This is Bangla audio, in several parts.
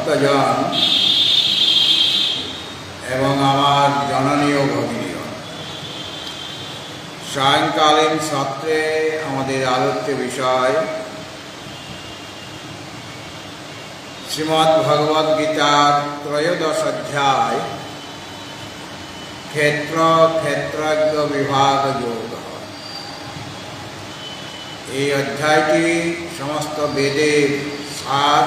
ভক্তজন এবং আমার জননীয় ভগিনীগণ, সায়ংকালীন সত্রে আমাদের আলোচ্য বিষয় শ্রীমদ্ ভগবদ্ গীতার ত্রয়োদশ অধ্যায় ক্ষেত্র ক্ষেত্রজ্ঞ বিভাগ যোগ। এই অধ্যায়টি সমস্ত বেদের সার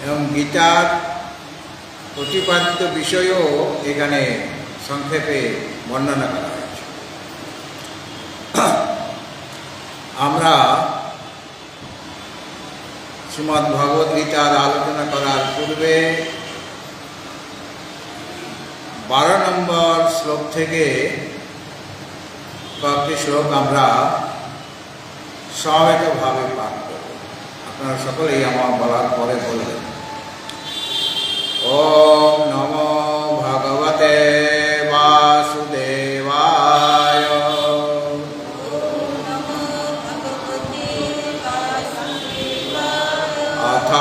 এবং গীতার প্রতিপাদ্য বিষয়ও এখানে সংক্ষেপে বর্ণনা করা হয়েছে। আমরা শ্রীমদ্ ভগবদ্ গীতার আলোচনা করার পূর্বে 12 নম্বর শ্লোক থেকে কয়েকটি শ্লোক আমরা সমবেতভাবে পাঠ করব। আপনারা সকলেই আমার বলার পরে বলবেন। ওম নমো ভগবতে বাসুদেবায়। অথ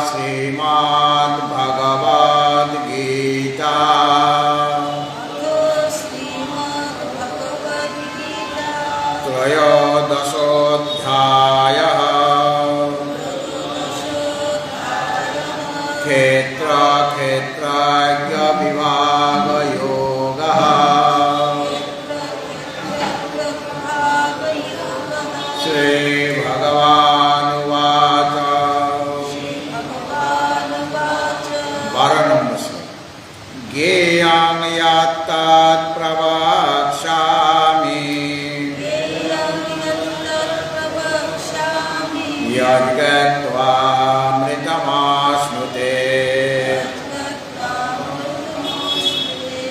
শ্রীমদ্ ভগবদ্ গীতা ত্রয়োদশোऽধ্যায়ः ক্ষেত্র ক্ষেত্রজ্ঞ বিভাগ যোগः। শ্রী ভগবানুবাচ। 12 নম্বর শ্লোক। জ্ঞেয়ং যত্তৎ প্রবক্ষ্যামি যজ্ঞত্বামৃতমাশ্নুতে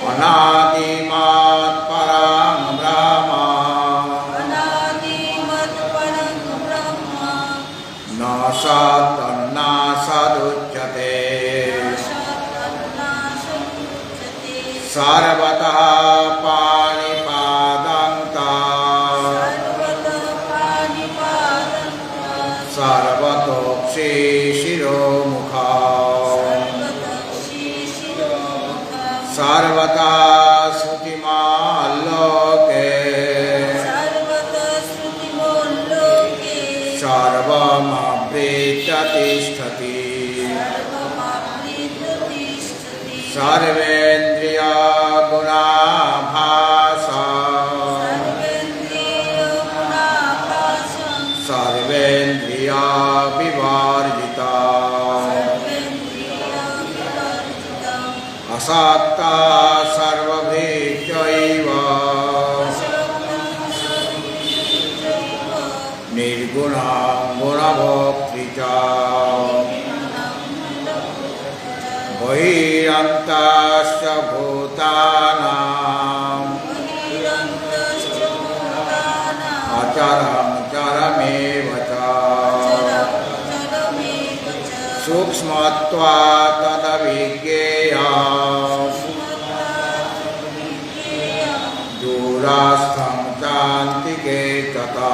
অনাদিমৎ পরং ব্রহ্ম ন সদুচ্যতে সর্বতঃ পাণিপাদং সর্বতোক্ষি শিরোমুখং সর্বতঃ শ্রুতিমাল্লোকে সর্বমাবৃত্য তিষ্ঠতি সর্বেন্দ্রিয় গুণাভাসা সর্বেন্দ্রিয় বিবর্জিতা আসক্তা সর্বভৃত্যৈব নির্গুণা গুণভোক্তৃ চ বহিরন্তশ্চ ভূতানাং অচরং চরমেব চ সূক্ষ্মত্বাৎ তদবিজ্ঞেয়ং দূরস্থং চান্তিকে ততঃ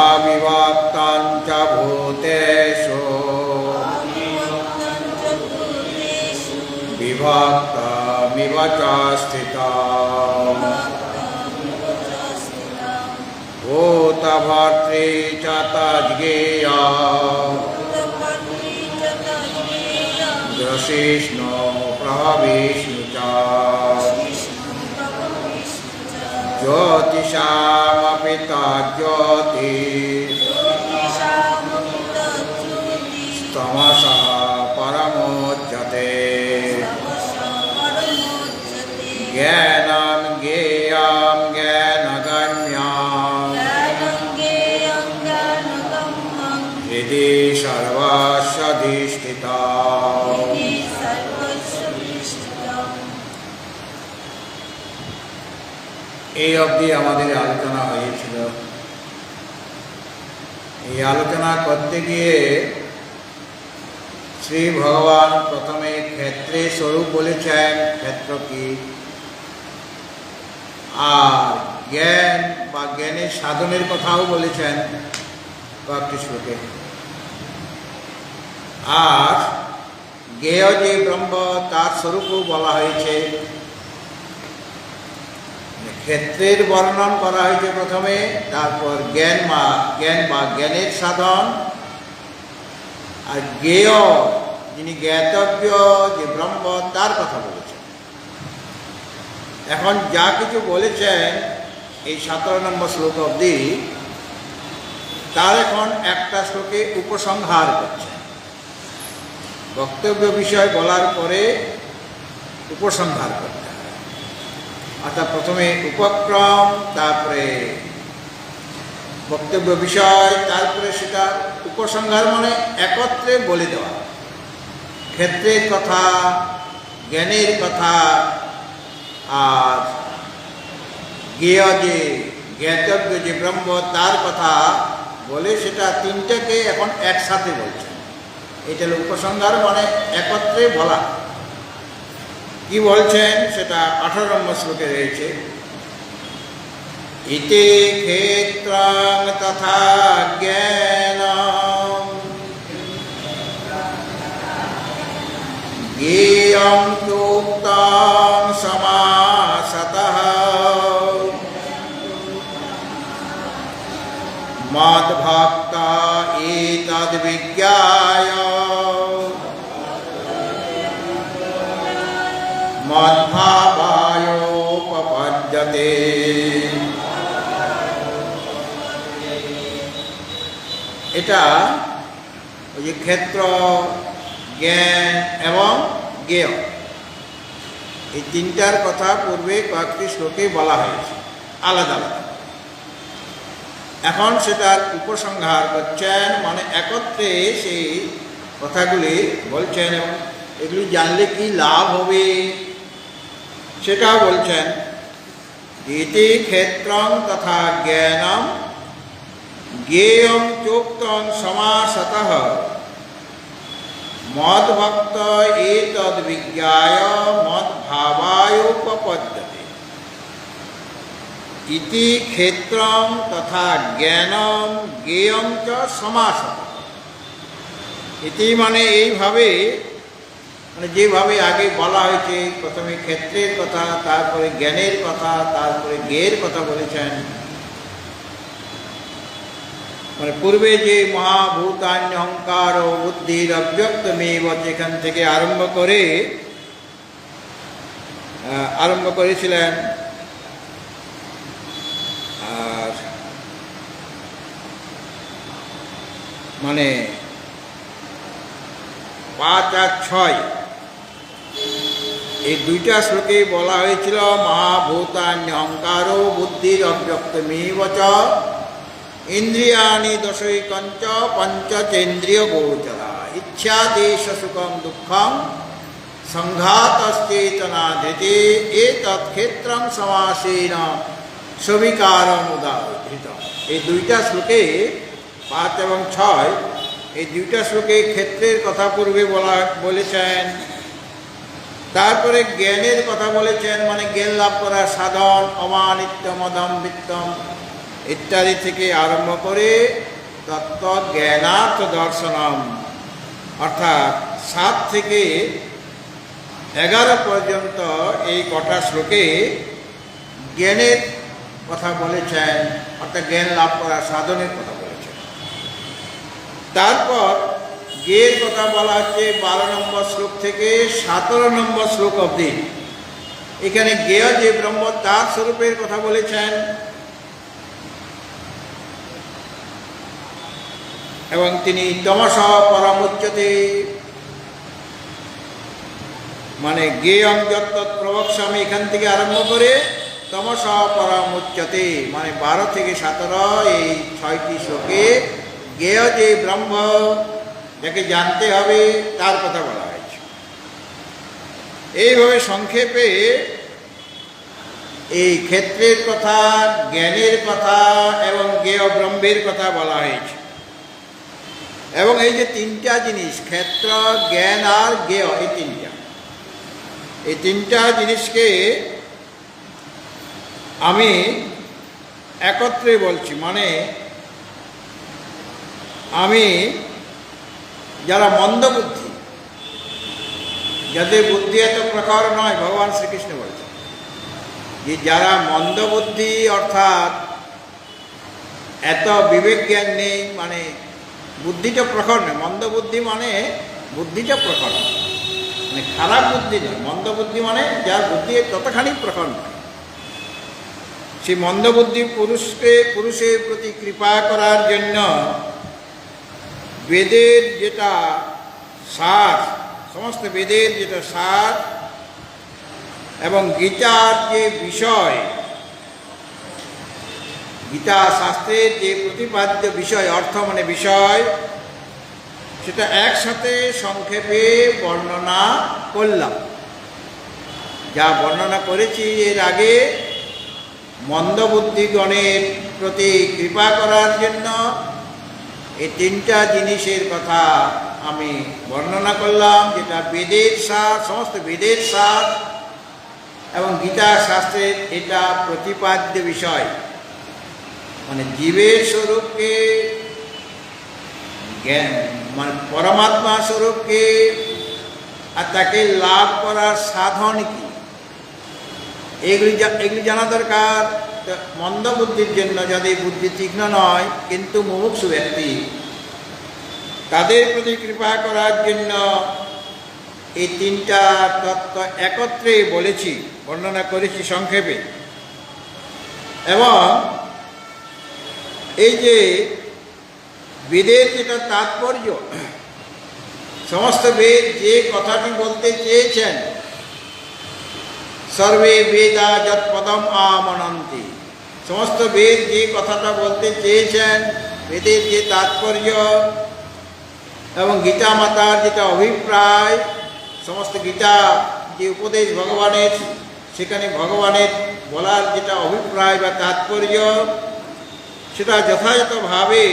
অবিভক্তং চ ভূতেষু বিভক্তমিব চ স্থিতং ভূতভর্তৃ চ তজ্ঞেয়ং গ্রসিষ্ণু প্রবিষ্ণু চ জ্যোতিষামপি তজ্জ্যোতি তমসঃ পরমোচ্যতে জ্ঞাनं জ্ঞেয়ং জ্ঞানগম্যং হৃদি সর্বস্বধিষ্ঠিতং। এই অবধি আমাদের আলোচনা হয়েছিল। এই আলোচনা করতে গিয়ে শ্রী ভগবান প্রথমে ক্ষেত্রে স্বরূপ বলেছেন, ক্ষেত্র কি, আর জ্ঞান বা জ্ঞানের সাধনের কথাও বলেছেন। কয়েকটি শ্লোকে। আর জ্ঞেয় যে ব্রহ্ম তার স্বরূপও বলা হয়েছে। ক্ষেত্রের বর্ণন করা হয়েছে প্রথমে, তারপর জ্ঞান বা জ্ঞানের সাধন, আর জ্ঞেয় যিনি জ্ঞাতব্য যে ব্রহ্ম তার কথা বলেছেন। এখন যা কিছু বলেছেন এই 17 নম্বর শ্লোক অবধি, তার এখন একটা শ্লোকে উপসংহার করছেন। বক্তব্য বিষয় বলার পরে উপসংহার করতে হয়। অর্থাৎ প্রথমে উপক্রম, তারপরে বক্তব্য বিষয়, তারপরে সেটা উপসংহার, মানে একত্রে বলে দেওয়া। ক্ষেত্রের কথা, জ্ঞানের কথা, আর জ্ঞেয় যে জ্ঞাতব্য যে ব্রহ্ম তার কথা বলে সেটা তিনটাকে এখন একসাথে বলছেন। এটা হলো উপসংহার, মানে একত্রে বলা। কি বলছেন সেটা 18 নম্বর শ্লোকে রয়েছে। ইতি ক্ষেত্রং তথা জ্ঞানং জ্ঞেয়ং চোক্তং সমাসতঃ মদ্ভক্ত এতদ্বিজ্ঞায় মদ্ভাবায়োপপদ্যতে। এটা ওই যে ক্ষেত্র, জ্ঞান এবং জ্ঞেয়, এই তিনটার কথা পূর্বে কয়েকটি শ্লোকে বলা হয়েছে আলাদা আলাদা। এখন সেটার উপসংহার করছেন, মানে একত্রে সেই কথাগুলি বলছেন এবং এগুলি জানলে কি লাভ হবে সেটাও বলছেন। ইতি ক্ষেত্রং তথা জ্ঞানম জ্ঞেয়ং চোক্তং সমাসতঃ মদ্ভক্ত এতদ্বিজ্ঞায় মদ্ভাবায়োপপদ্যতে। ইতি ক্ষেত্রং তথা জ্ঞানম জ্ঞেয়ং চ সমাসতঃ। ইতি মানে এইভাবে, মানে যেভাবে আগে বলা হয়েছে, প্রথমে ক্ষেত্রের কথা, তারপরে জ্ঞানের কথা, তারপরে জ্ঞেয়ের কথা বলেছেন। মানে পূর্বে যে মহাভূতান্যহংকার ও বুদ্ধির অব্যক্তমেব যেখান থেকে আরম্ভ করেছিলেন, আর মানে 5 আর 6 এই দুইটা শ্লোকে বলা হয়েছিল মহাভূতান্যহংকার ও বুদ্ধির অব্যক্তমেব চ ইন্দ্রিয়াণি দশৈকঞ্চ পঞ্চচেন্দ্রিয় গোচরা ইচ্ছা দেশ সুখম দুঃখম সংঘাতশ্চেতনা ধৃতে এতৎ ক্ষেত্রং সমাসেন সবিকারম উদাহৃত। এই দুইটা শ্লোকে 5 এবং 6, এই দুইটা শ্লোকে ক্ষেত্রের কথা পূর্বে বলেছেন, তারপরে জ্ঞানের কথা বলেছেন, মানে জ্ঞান লাভ করার সাধন, অমানিত্যম অদম্ভিত্যম ইত্যাদি থেকে আরম্ভ করে তত্ত্ব জ্ঞানার্থ দর্শনম, অর্থাৎ 7 থেকে 11 পর্যন্ত এই কটা শ্লোকে জ্ঞানের কথা বলেছেন, অর্থাৎ জ্ঞান লাভ করার সাধনের কথা বলেছেন। তারপর জ্ঞেয়ের কথা বলা হচ্ছে 12 নম্বর শ্লোক থেকে 17 নম্বর শ্লোক অবধি। এখানে জ্ঞেয় যে ব্রহ্ম তার স্বরূপের কথা বলেছেন এবং তিনি তমসঃ পরমুচ্যতে, মানে জ্ঞেয়ং যত্তৎ প্রবক্ষ্যামি এখান থেকে আরম্ভ করে তমসঃ পরমুচ্যতে, মানে 12 থেকে 17 এই 6টি শ্লোকে জ্ঞেয় যে ব্রহ্ম যাকে জানতে হবে তার কথা বলা হয়েছে। এইভাবে সংক্ষেপে এই ক্ষেত্রের কথা, জ্ঞানের কথা এবং জ্ঞেয় ব্রহ্মের কথা বলা হয়েছে। এবং এই যে তিনটা জিনিস, ক্ষেত্র, জ্ঞান আর জ্ঞেয়, এই তিনটা জিনিসকে আমি একত্রে বলছি। মানে আমি যারা মন্দবুদ্ধি, যাদের বুদ্ধি এত প্রখর নয়, ভগবান শ্রীকৃষ্ণ বলছেন যে যারা মন্দবুদ্ধি অর্থাৎ এত বিবেক জ্ঞান নেই, মানে বুদ্ধিটা প্রখর নয়, মন্দবুদ্ধি মানে বুদ্ধিটা প্রখর, মানে খারাপ বুদ্ধি নয়, মন্দবুদ্ধি মানে যার বুদ্ধি ততখানি প্রখর নয়, সেই মন্দবুদ্ধি পুরুষের প্রতি কৃপা করার জন্য বেদের যেটা সার, সমস্ত বেদের যেটা সার এবং গীতার যে বিষয়, গীতা শাস্ত্রের যে প্রতিপাদ্য বিষয়, অর্থ মানে বিষয়, সেটা একসাথে সংক্ষেপে বর্ণনা করলাম। যা বর্ণনা করেছি এর আগে, মন্দবুদ্ধিগণের প্রতি কৃপা করার জন্য এই তিনটা জিনিসের কথা আমি বর্ণনা করলাম, যেটা বেদের সার, সমস্ত বেদের সার এবং গীতা শাস্ত্রের এটা প্রতিপাদ্য বিষয়, মানে জীবের স্বরূপকে জ্ঞান, মানে পরমাত্মা স্বরূপকে আর তাকে লাভ করার সাধন কি, এগুলি জানা দরকার। মন্দবুদ্ধির জন্য, যাদের বুদ্ধি তীক্ষ্ণ নয় কিন্তু মুমুক্ষু ব্যক্তি, তাদের প্রতি কৃপা করার জন্য এই তিনটা তত্ত্ব একত্রে বলেছি, বর্ণনা করেছি সংক্ষেপে। এবং এই যে বেদের যেটা তাৎপর্য, সমস্ত বেদ যে কথাটি বলতে চেয়েছেন, সর্বে বেদা যৎ পদম আমনন্তি, সমস্ত বেদ যে কথাটা বলতে চেয়েছেন, বেদের যে তাৎপর্য এবং গীতা মাতার যেটা অভিপ্রায়, সমস্ত গীতা যে উপদেশ ভগবানের, সেখানে ভগবানের বলার যেটা অভিপ্রায় বা তাৎপর্য, সেটা যথাযথভাবে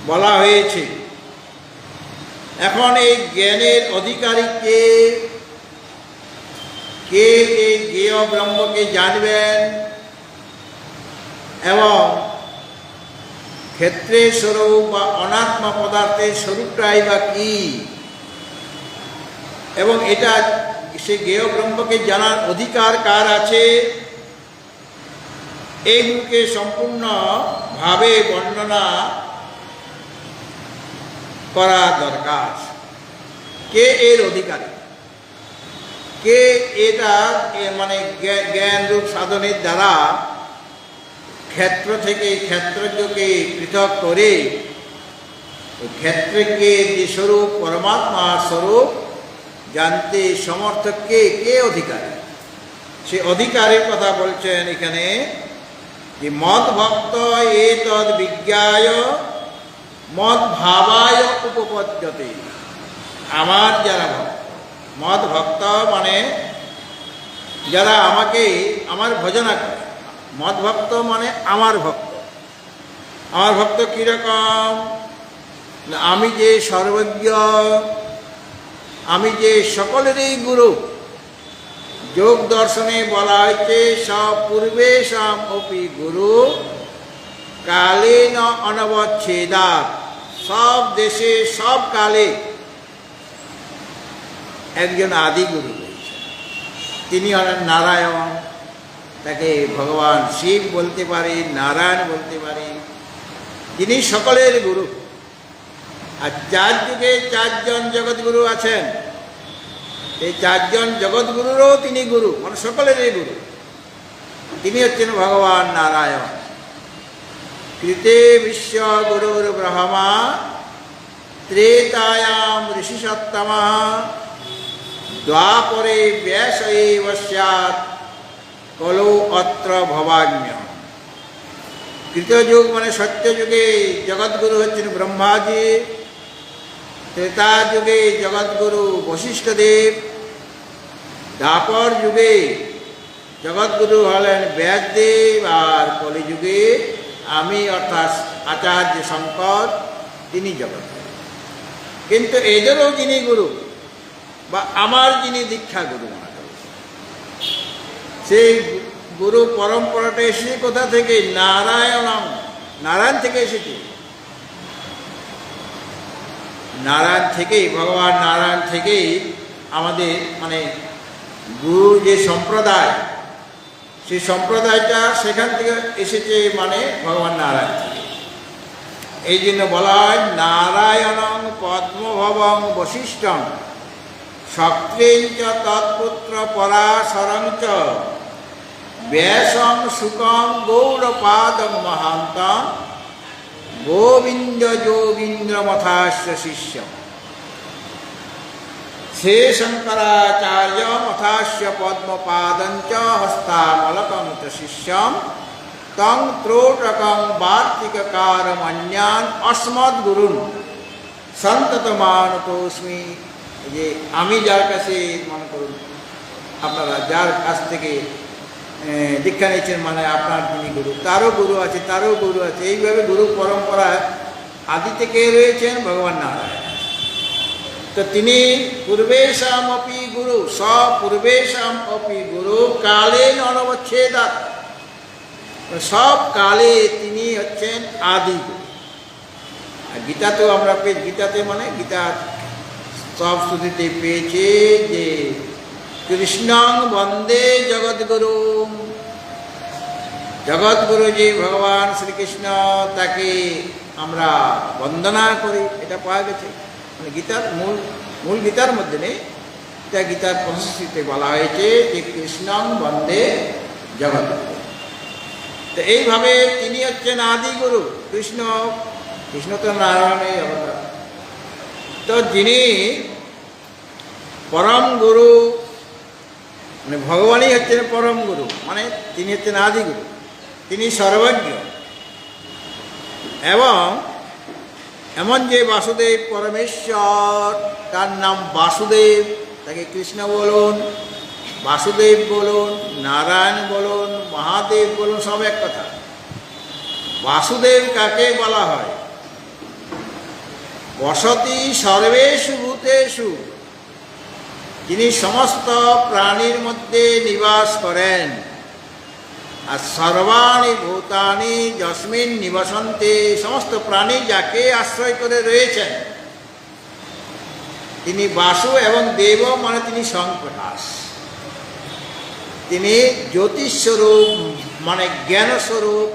বলা হয়েছে। এখন এই জ্ঞানের অধিকারী কে, কে এই জ্ঞেয় ব্রহ্মকে জানবেন এবং ক্ষেত্রের স্বরূপ বা অনাত্মা পদার্থের স্বরূপটাই বা কি, এবং এটা সে জ্ঞেয় ব্রহ্মকে জানার অধিকার কার আছে, এইগুলোকে সম্পূর্ণভাবে বর্ণনা করা দরকার। কে এর অধিকারী, কে এটা মানে জ্ঞান রূপ সাধনের দ্বারা ক্ষেত্র থেকে, ক্ষেত্রজ্ঞকে পৃথক করে ক্ষেত্রকে যে স্বরূপ, পরমাত্মার স্বরূপ জানতে সমর্থক কে, কে অধিকারী, সে অধিকারীর কথা বলছেন এখানে যে মদ ভক্ত এতদ বিজ্ঞায় মদ ভাবায় উপপদ্যতে। আমার যারা মদ ভক্ত মানে যারা আমাকে, আমার ভজনা করে, মদ ভক্ত মানে আমার ভক্ত। আমার ভক্ত কীরকম, আমি যে সর্বজ্ঞ, আমি যে সকলেরই গুরু। যোগ দর্শনে বলা হয়েছে সব পূর্বে সব অপি গুরু কালেন অনবচ্ছেদাৎ, সব দেশে সব কালে একজন আদি গুরু রয়েছে, তিনি হলেন নারায়ণ। তাকে ভগবান শিব বলতে পারি, নারায়ণ বলতে পারি, তিনি সকলের গুরু। আর চার যুগে চারজন জগৎগুরু আছেন, এই চারজন জগৎগুরুরও তিনি গুরু, মানে সকলেরই গুরু। তিনি হচ্ছেন ভগবান নারায়ণ। কৃতে বিশ্ব গুরুর ব্রহ্মা ত্রেতায়াম ঋষি সত্তমা দ্বাপরে ব্যাস এব স্যাৎ কলৌ অত্র ভবান্য। কৃতযুগ মানে সত্যযুগে জগৎগুরু হচ্ছেন ব্রহ্মাজি, ত্রেতা যুগে জগৎগুরু বশিষ্ঠদেব, দ্বাপর যুগে জগৎগুরু হলেন ব্যাসদেব, আর কলিযুগে আমি অর্থাৎ আচার্য শঙ্কর, তিনি জগৎগুরু। কিন্তু এদেরও যিনি গুরু বা আমার যিনি দীক্ষা গুরু মনে করেন, সেই গুরু পরম্পরাটা এসেছে কোথা থেকে, নারায়ণ, নারায়ণ থেকে এসেছে। নারায়ণ থেকেই, ভগবান নারায়ণ থেকেই আমাদের মানে গুরু যে সম্প্রদায়, সেই সম্প্রদায়টা সেখান থেকে এসেছে, মানে ভগবান নারায়ণ থেকে। এই জন্য বলা হয় নারায়ণং পদ্মভবং বশিষ্ঠং শক্রেঞ্চ তৎপুত্র পরাশরঞ্চ ব্যাসং শুকং গৌড়পাদং মহান্তং গোবিন্দ যোগীন্দ্রমথাস্য শিষ্য সে শঙ্করাচার্য মথাস্য পদ্মপাদঞ্চ হস্তামলকং চ শিষ্যম তং ত্রোটকং বার্তিককারমন্যান অস্মদ্গুরুন সন্ততমানতোস্মি। যে আমি যার কাছে, মনে করুন আপনারা যার কাছ থেকে দীক্ষা নিয়েছেন, মানে আপনার যিনি গুরু, তারও গুরু আছে, তারও গুরু আছে, এইভাবে গুরু পরম্পরা আদি থেকে রয়েছেন ভগবান নারায়ণ। তো তিনি পূর্বেশাম অপি গুরু, পূর্বেশাম অপি গুরু কালে অনবচ্ছেদাৎ, সব কালে তিনি হচ্ছেন আদি গুরু। আর গীতাতেও আমরা পেয়েছি, গীতাতে মানে গীতা সব শ্রুতিতে পেয়েছে যে কৃষ্ণং বন্দে জগৎগুরু, জগৎগুরু যে ভগবান শ্রীকৃষ্ণ, তাকে আমরা বন্দনা করি, এটা পাওয়া গেছে। মানে গীতার মূল গীতার মধ্যে নেই, এটা গীতার প্রশস্তিতে বলা হয়েছে যে কৃষ্ণং বন্দে জগৎগুরু। তো এইভাবে তিনি হচ্ছেন আদি গুরু। কৃষ্ণ তো নারায়ণের অবতার। তো যিনি পরম গুরু, মানে ভগবানই হচ্ছেন পরম গুরু, মানে তিনি হচ্ছেন আদি গুরু, তিনি সর্বজ্ঞ। এবং এমন যে বাসুদেব পরমেশ্বর, তার নাম বাসুদেব, তাকে কৃষ্ণ বলুন, বাসুদেব বলুন, নারায়ণ বলুন, মহাদেব বলুন, সব এক কথা। বাসুদেব কাকে বলা হয়? বসতি সর্বেষু ভূতেষু, যিনি সমস্ত প্রাণীর মধ্যে নিবাস করেন। আর সর্বাণি ভূতানি যস্মিন নিবসন্তে, সমস্ত প্রাণী যাকে আশ্রয় করে রয়েছেন, তিনি বাসু। এবং দেব মানে তিনি সংপ্রকাশ, তিনি জ্যোতিস্বরূপ, মানে জ্ঞানস্বরূপ।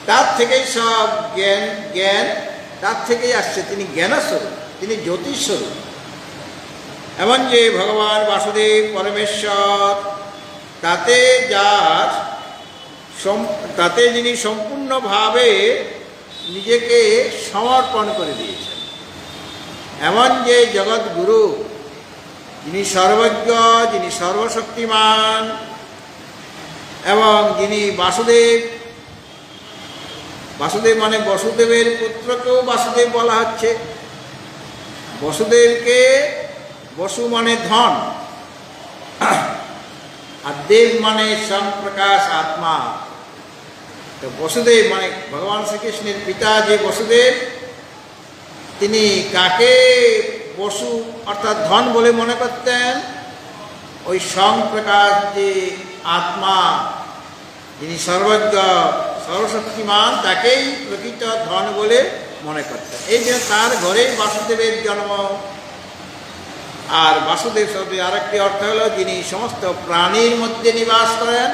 তার থেকেই সব জ্ঞান তার থেকেই আসছে, তিনি জ্ঞানস্বরূপ, তিনি জ্যোতিস্বরূপ। এমন যে ভগবান বাসুদেব পরমেশ্বর, তাতে যিনি সম্পূর্ণভাবে নিজেকে সমর্পণ করে দিয়েছেন। এমন যে জগৎগুরু, যিনি সর্বজ্ঞ, যিনি সর্বশক্তিমান, এবং যিনি বাসুদেব মানে বসুদেবের পুত্রকেও বাসুদেব বলা হচ্ছে। বসুদেবকে, বসু মানে ধন, আর দেব মানে স্বয়ংপ্রকাশ আত্মা। তো বসুদেব মানে ভগবান শ্রীকৃষ্ণের পিতা যে বসুদেব, তিনি কাকে বসু অর্থাৎ ধন বলে মনে করতেন? ওই স্বয়ংপ্রকাশ যে আত্মা, যিনি সর্বজ্ঞ সর্বশক্তিমান, তাকেই প্রকৃত ধন বলে মনে করতেন। এই জন্য তার ঘরেই বাসুদেবের জন্ম। আর বাসুদেব শব্দের আরেকটি অর্থ হলো যিনি সমস্ত প্রাণীর মধ্যে নিবাস করেন।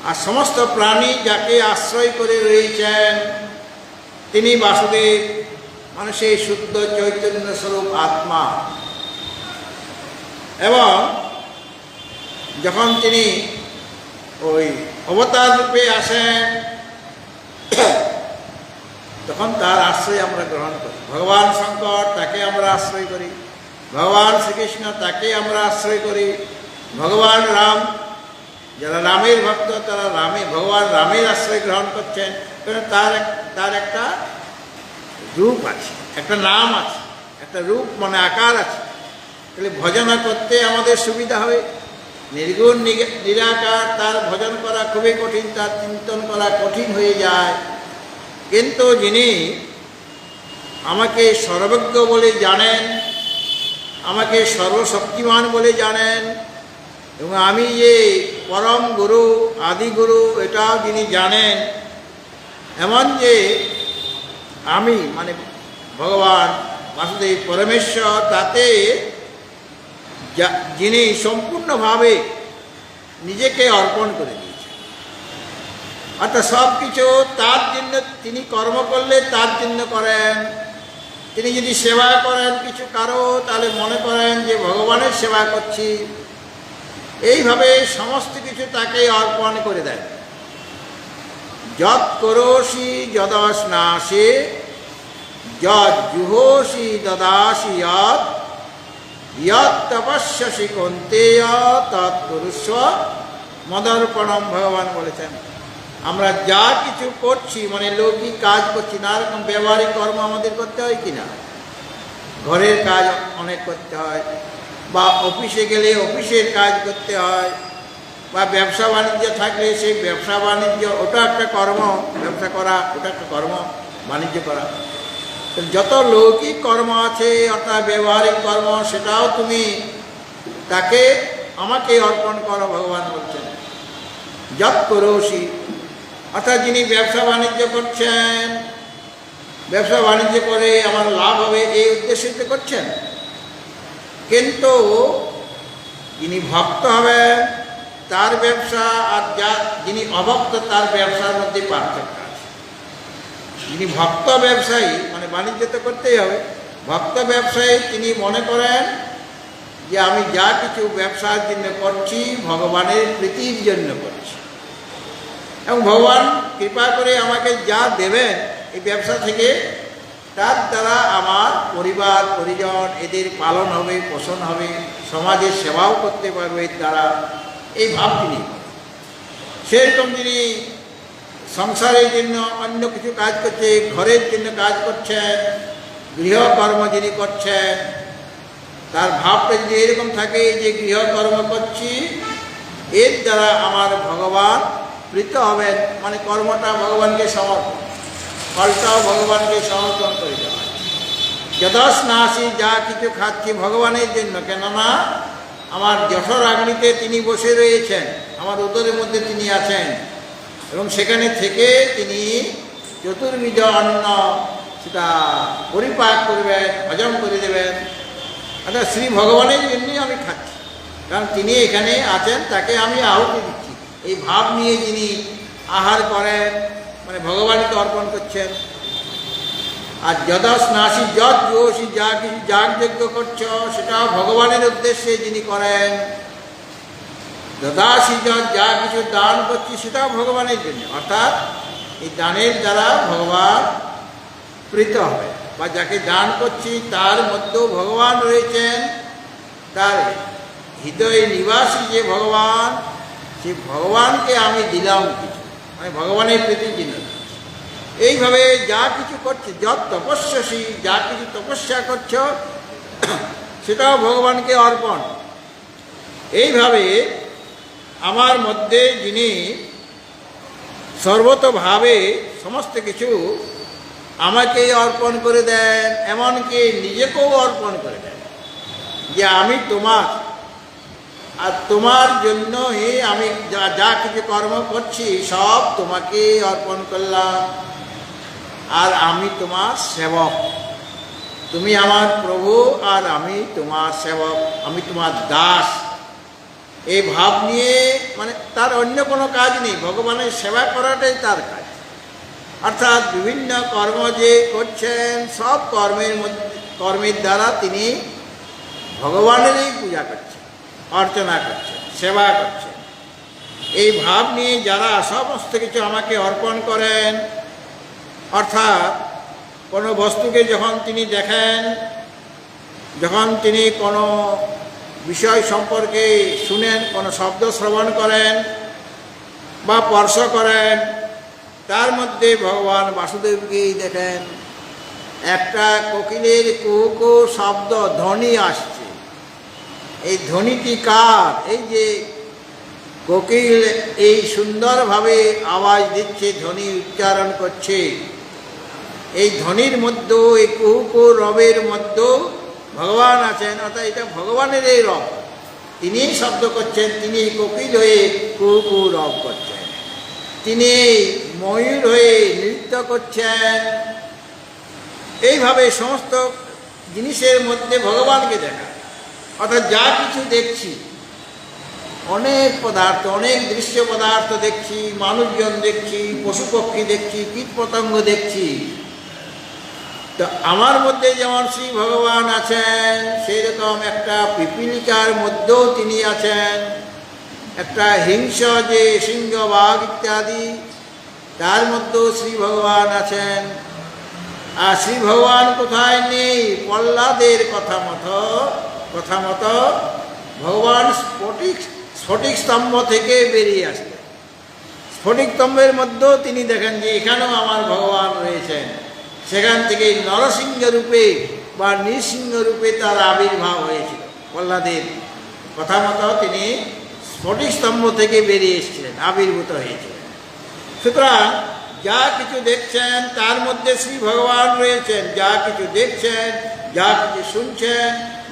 আর সমস্ত প্রাণী যাকে আশ্রয় করে রয়েছেন, তিনি বাসুদেব, মানে সেই শুদ্ধ চৈতন্য স্বরূপ আত্মা। এবং যখন তিনি ওই অবতার রূপে আসেন, তখন তার আশ্রয় আমরা গ্রহণ করি। ভগবান শঙ্কর, তাকে আমরা আশ্রয় করি। ভগবান শ্রীকৃষ্ণ, তাকে আমরা আশ্রয় করি। ভগবান রাম, যারা রামের ভক্ত, তারা ভগবান রামের আশ্রয় গ্রহণ করছেন। কারণ তার একটা রূপ আছে, একটা নাম আছে, একটা রূপ মানে আকার আছে। তাহলে ভজনা করতে আমাদের সুবিধা হবে। নির্গুণ নিরাকার, তার ভজন করা খুবই কঠিন, তার চিন্তন করা কঠিন হয়ে যায়। কিন্তু যিনি আমাকে সর্বজ্ঞ বলে জানেন, আমাকে সর্বশক্তিমান বলে জানেন, এবং আমি যে পরম গুরু, আদি গুরু, এটাও যিনি জানেন। এমন যে আমি মানে ভগবান বাসুদেব পরমেশ্বর, তাতে যিনি সম্পূর্ণভাবে নিজেকে অর্পণ করে দিয়েছেন। অর্থাৎ সব কিছু তার জন্য, তিনি কর্ম করলে তার জন্য করেন। তিনি যদি সেবা করেন কিছু কারো, তাহলে মনে করেন যে ভগবানের সেবা করছি। এইভাবে সমস্ত কিছু তাকে অর্পণ করে দেন। যৎ করোষি যদস্নাসে যৎ জুহোষি দদাসি যৎ যৎ তপস্যসি কৌন্তেয় তৎ কুরুষ্ব মদর্পণম। ভগবান বলেছেন আমরা যা কিছু করছি, মানে লৌকিক কাজ করছি, নানা রকম ব্যবহারিক কর্ম আমাদের করতে হয় কিনা, ঘরের কাজ অনেক করতে হয়, বা অফিসে গেলে অফিসের কাজ করতে হয়, বা ব্যবসা বাণিজ্য থাকলে সেই ব্যবসা বাণিজ্য, ওটা একটা কর্ম, ব্যবসা করা ওটা একটা কর্ম, বাণিজ্য করা। যত লৌকিক কর্ম আছে অর্থাৎ ব্যবহারিক কর্ম, সেটাও তুমি তাকে আমাকে অর্পণ করো, ভগবান বলছেন। যৎ করোষি, অর্থাৎ যিনি ব্যবসা বাণিজ্য করছেন, ব্যবসা বাণিজ্য করে আমার লাভ হবে এই উদ্দেশ্যে তো করছেন, কিন্তু যিনি ভক্ত হবেন তার ব্যবসা আর যিনি অভক্ত তার ব্যবসার মধ্যে পার্থক্য আছে। যিনি ভক্ত ব্যবসায়ী, মানে বাণিজ্য তো করতেই হবে, ভক্ত ব্যবসায়ী তিনি মনে করেন যে আমি যা কিছু ব্যবসার জন্য করছি ভগবানের প্রীতির জন্য করছি, এবং ভগবান কৃপা করে আমাকে যা দেবেন এই ব্যবসা থেকে, তার দ্বারা আমার পরিবার পরিজন এদের পালন হবে, পোষণ হবে, সমাজের সেবাও করতে পারবে এর দ্বারা, এই ভাব তিনি। সেরকম যিনি সংসারের জন্য অন্য কিছু কাজ করছে, ঘরের জন্য কাজ করছেন, গৃহকর্ম যিনি করছেন, তার ভাবটা যদি এরকম থাকে যে গৃহকর্ম করছি এর দ্বারা আমার ভগবান প্রীত হবেন, মানে কর্মটা ভগবানকে সমর্পণ, ফলটাও ভগবানকে সমর্পণ করে দেওয়া। যদস্নাসি, যা কিছু খাচ্ছি ভগবানের জন্য, কেননা আমার যশোরাগ্নিতে তিনি বসে রয়েছেন, আমার উদরের মধ্যে তিনি আছেন, এবং সেখানে থেকে তিনি চতুর্বিধ অন্ন সেটা পরিপাক করবেন, হজম করে দেবেন। অর্থাৎ শ্রী ভগবানের জন্যই আমি খাচ্ছি, কারণ তিনি এখানে আছেন, তাকে আমি আহুতি দিচ্ছি। এই ভাব নিয়ে যিনি আহার করেন, মানে ভগবানকে অর্পণ করছেন। আর যদস্নাসি, যৎ জোষি, যা কিছু যাগযজ্ঞ করছ সেটাও ভগবানের উদ্দেশ্যে যিনি করেন। দদাসি, যা কিছু দান করছি সেটাও ভগবানের জন্য, অর্থাৎ এই দানের দ্বারা ভগবান প্রীত হবে, বা যাকে দান করছি তার মধ্যেও ভগবান রয়েছেন, তার হৃদয়ে নিবাসী যে ভগবান, সেই ভগবানকে আমি দিলাম কিছু, মানে ভগবানের প্রীতির জন্য। এইভাবে যা কিছু করছে, যৎ তপস্যাসি, যা কিছু তপস্যা করছ সেটাও ভগবানকে অর্পণ। এইভাবে আমার মধ্যে যিনি সর্বতভাবে সমস্ত কিছু আমাকেই অর্পণ করে দেন, এমনকি নিজেকেও অর্পণ করে দেন, যে আমি তোমার, আর তোমার জন্যই আমি যা কিছু কর্ম করছি সব তোমাকে অর্পণ করলাম, আর আমি তোমার সেবক, তুমি আমার প্রভু আর আমি তোমার সেবক, আমি তোমার দাস। এই ভাব নিয়ে, মানে তার অন্য কোনো কাজ নেই, ভগবানের সেবা করাটাই তার কাজ। অর্থাৎ বিভিন্ন কর্ম যে করছেন সব কর্মের দ্বারা তিনি ভগবানেরই পূজা করছেন, অর্চনা করছেন, সেবা করছেন। এই ভাব নিয়ে যারা সমস্ত কিছু আমাকে অর্পণ করেন, অর্থাৎ কোনো বস্তুকে যখন তিনি দেখেন, যখন তিনি কোনো বিষয় সম্পর্কে শুনেন, কোনো শব্দ শ্রবণ করেন বা স্পর্শ করেন, তার মধ্যে ভগবান বাসুদেবকেই দেখেন। একটা কোকিলের কুহু কুহু শব্দ, ধ্বনি আসছে, এই ধ্বনিটি কার? এই যে কোকিল এই সুন্দরভাবে আওয়াজ দিচ্ছে, ধ্বনি উচ্চারণ করছে, এই ধ্বনির মধ্যে, এই কুহু কুহু রবের মধ্যে ভগবান আছেন। অর্থাৎ এটা ভগবানের এই রব, তিনি শব্দ করছেন, তিনি কোকিল হয়ে কুহু কুহু রব করছেন, তিনি ময়ূর হয়ে নৃত্য করছেন। এইভাবে সমস্ত জিনিসের মধ্যে ভগবানকে দেখা। অর্থাৎ যা কিছু দেখছি, অনেক পদার্থ, অনেক দৃশ্য পদার্থ দেখছি, মানুষজন দেখছি, পশু পক্ষী দেখছি, কীট পতঙ্গ দেখছি, তো আমার মধ্যে যেমন শ্রী ভগবান আছেন, সেই রকম একটা পিপীলিকার মধ্যেও তিনি আছেন, একটা হিংস যে সিংহ বাঘ ইত্যাদি তার মধ্যেও শ্রী ভগবান আছেন। আর শ্রী ভগবান কোথায় নেই? প্রহ্লাদের কথা মতো ভগবান স্ফটিক স্তম্ভ থেকে বেরিয়ে আসতেন। স্ফটিক স্তম্ভের মধ্যেও তিনি দেখেন যে এখানেও আমার ভগবান রয়েছেন। সেখান থেকে নরসিংহ রূপে বা নৃসিংহ রূপে তার আবির্ভাব হয়েছিল। প্রহ্লাদের কথা মতো তিনি স্ফটিক স্তম্ভ থেকে বেরিয়ে এসেছিলেন, আবির্ভূত হয়েছিলেন। সুতরাং যা কিছু দেখছেন তার মধ্যে শ্রী ভগবান রয়েছেন। যা কিছু দেখছেন, যা কিছু শুনছেন,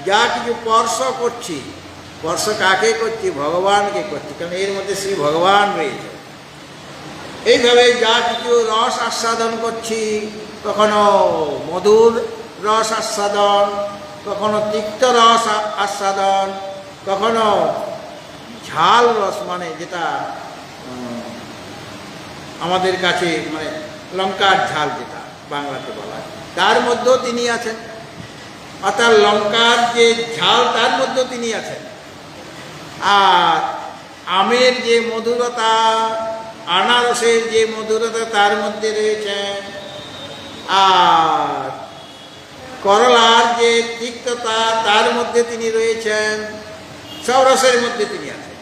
যা কিছু স্পর্শ করছি, স্পর্শ কাকে করছি? ভগবানকে করছি, কারণ এর মধ্যে শ্রী ভগবান রয়েছে। এইভাবে যা কিছু রস আস্বাদন করছি, কখনো মধুর রস আস্বাদন, কখনো তিক্ত রস আস্বাদন, কখনো ঝাল রস, মানে যেটা আমাদের কাছে মানে লঙ্কার ঝাল যেটা বাংলাতে বলা হয়, তার মধ্যেও তিনি আছেন। অর্থাৎ লঙ্কার যে ঝাল তার মধ্যেও তিনি আছেন। আর আমের যে মধুরতা, আনারসের যে মধুরতা তার মধ্যে রয়েছেন। আর করলার যে তিক্ততা তার মধ্যে তিনি রয়েছেন। সব রসের মধ্যে তিনি আছেন।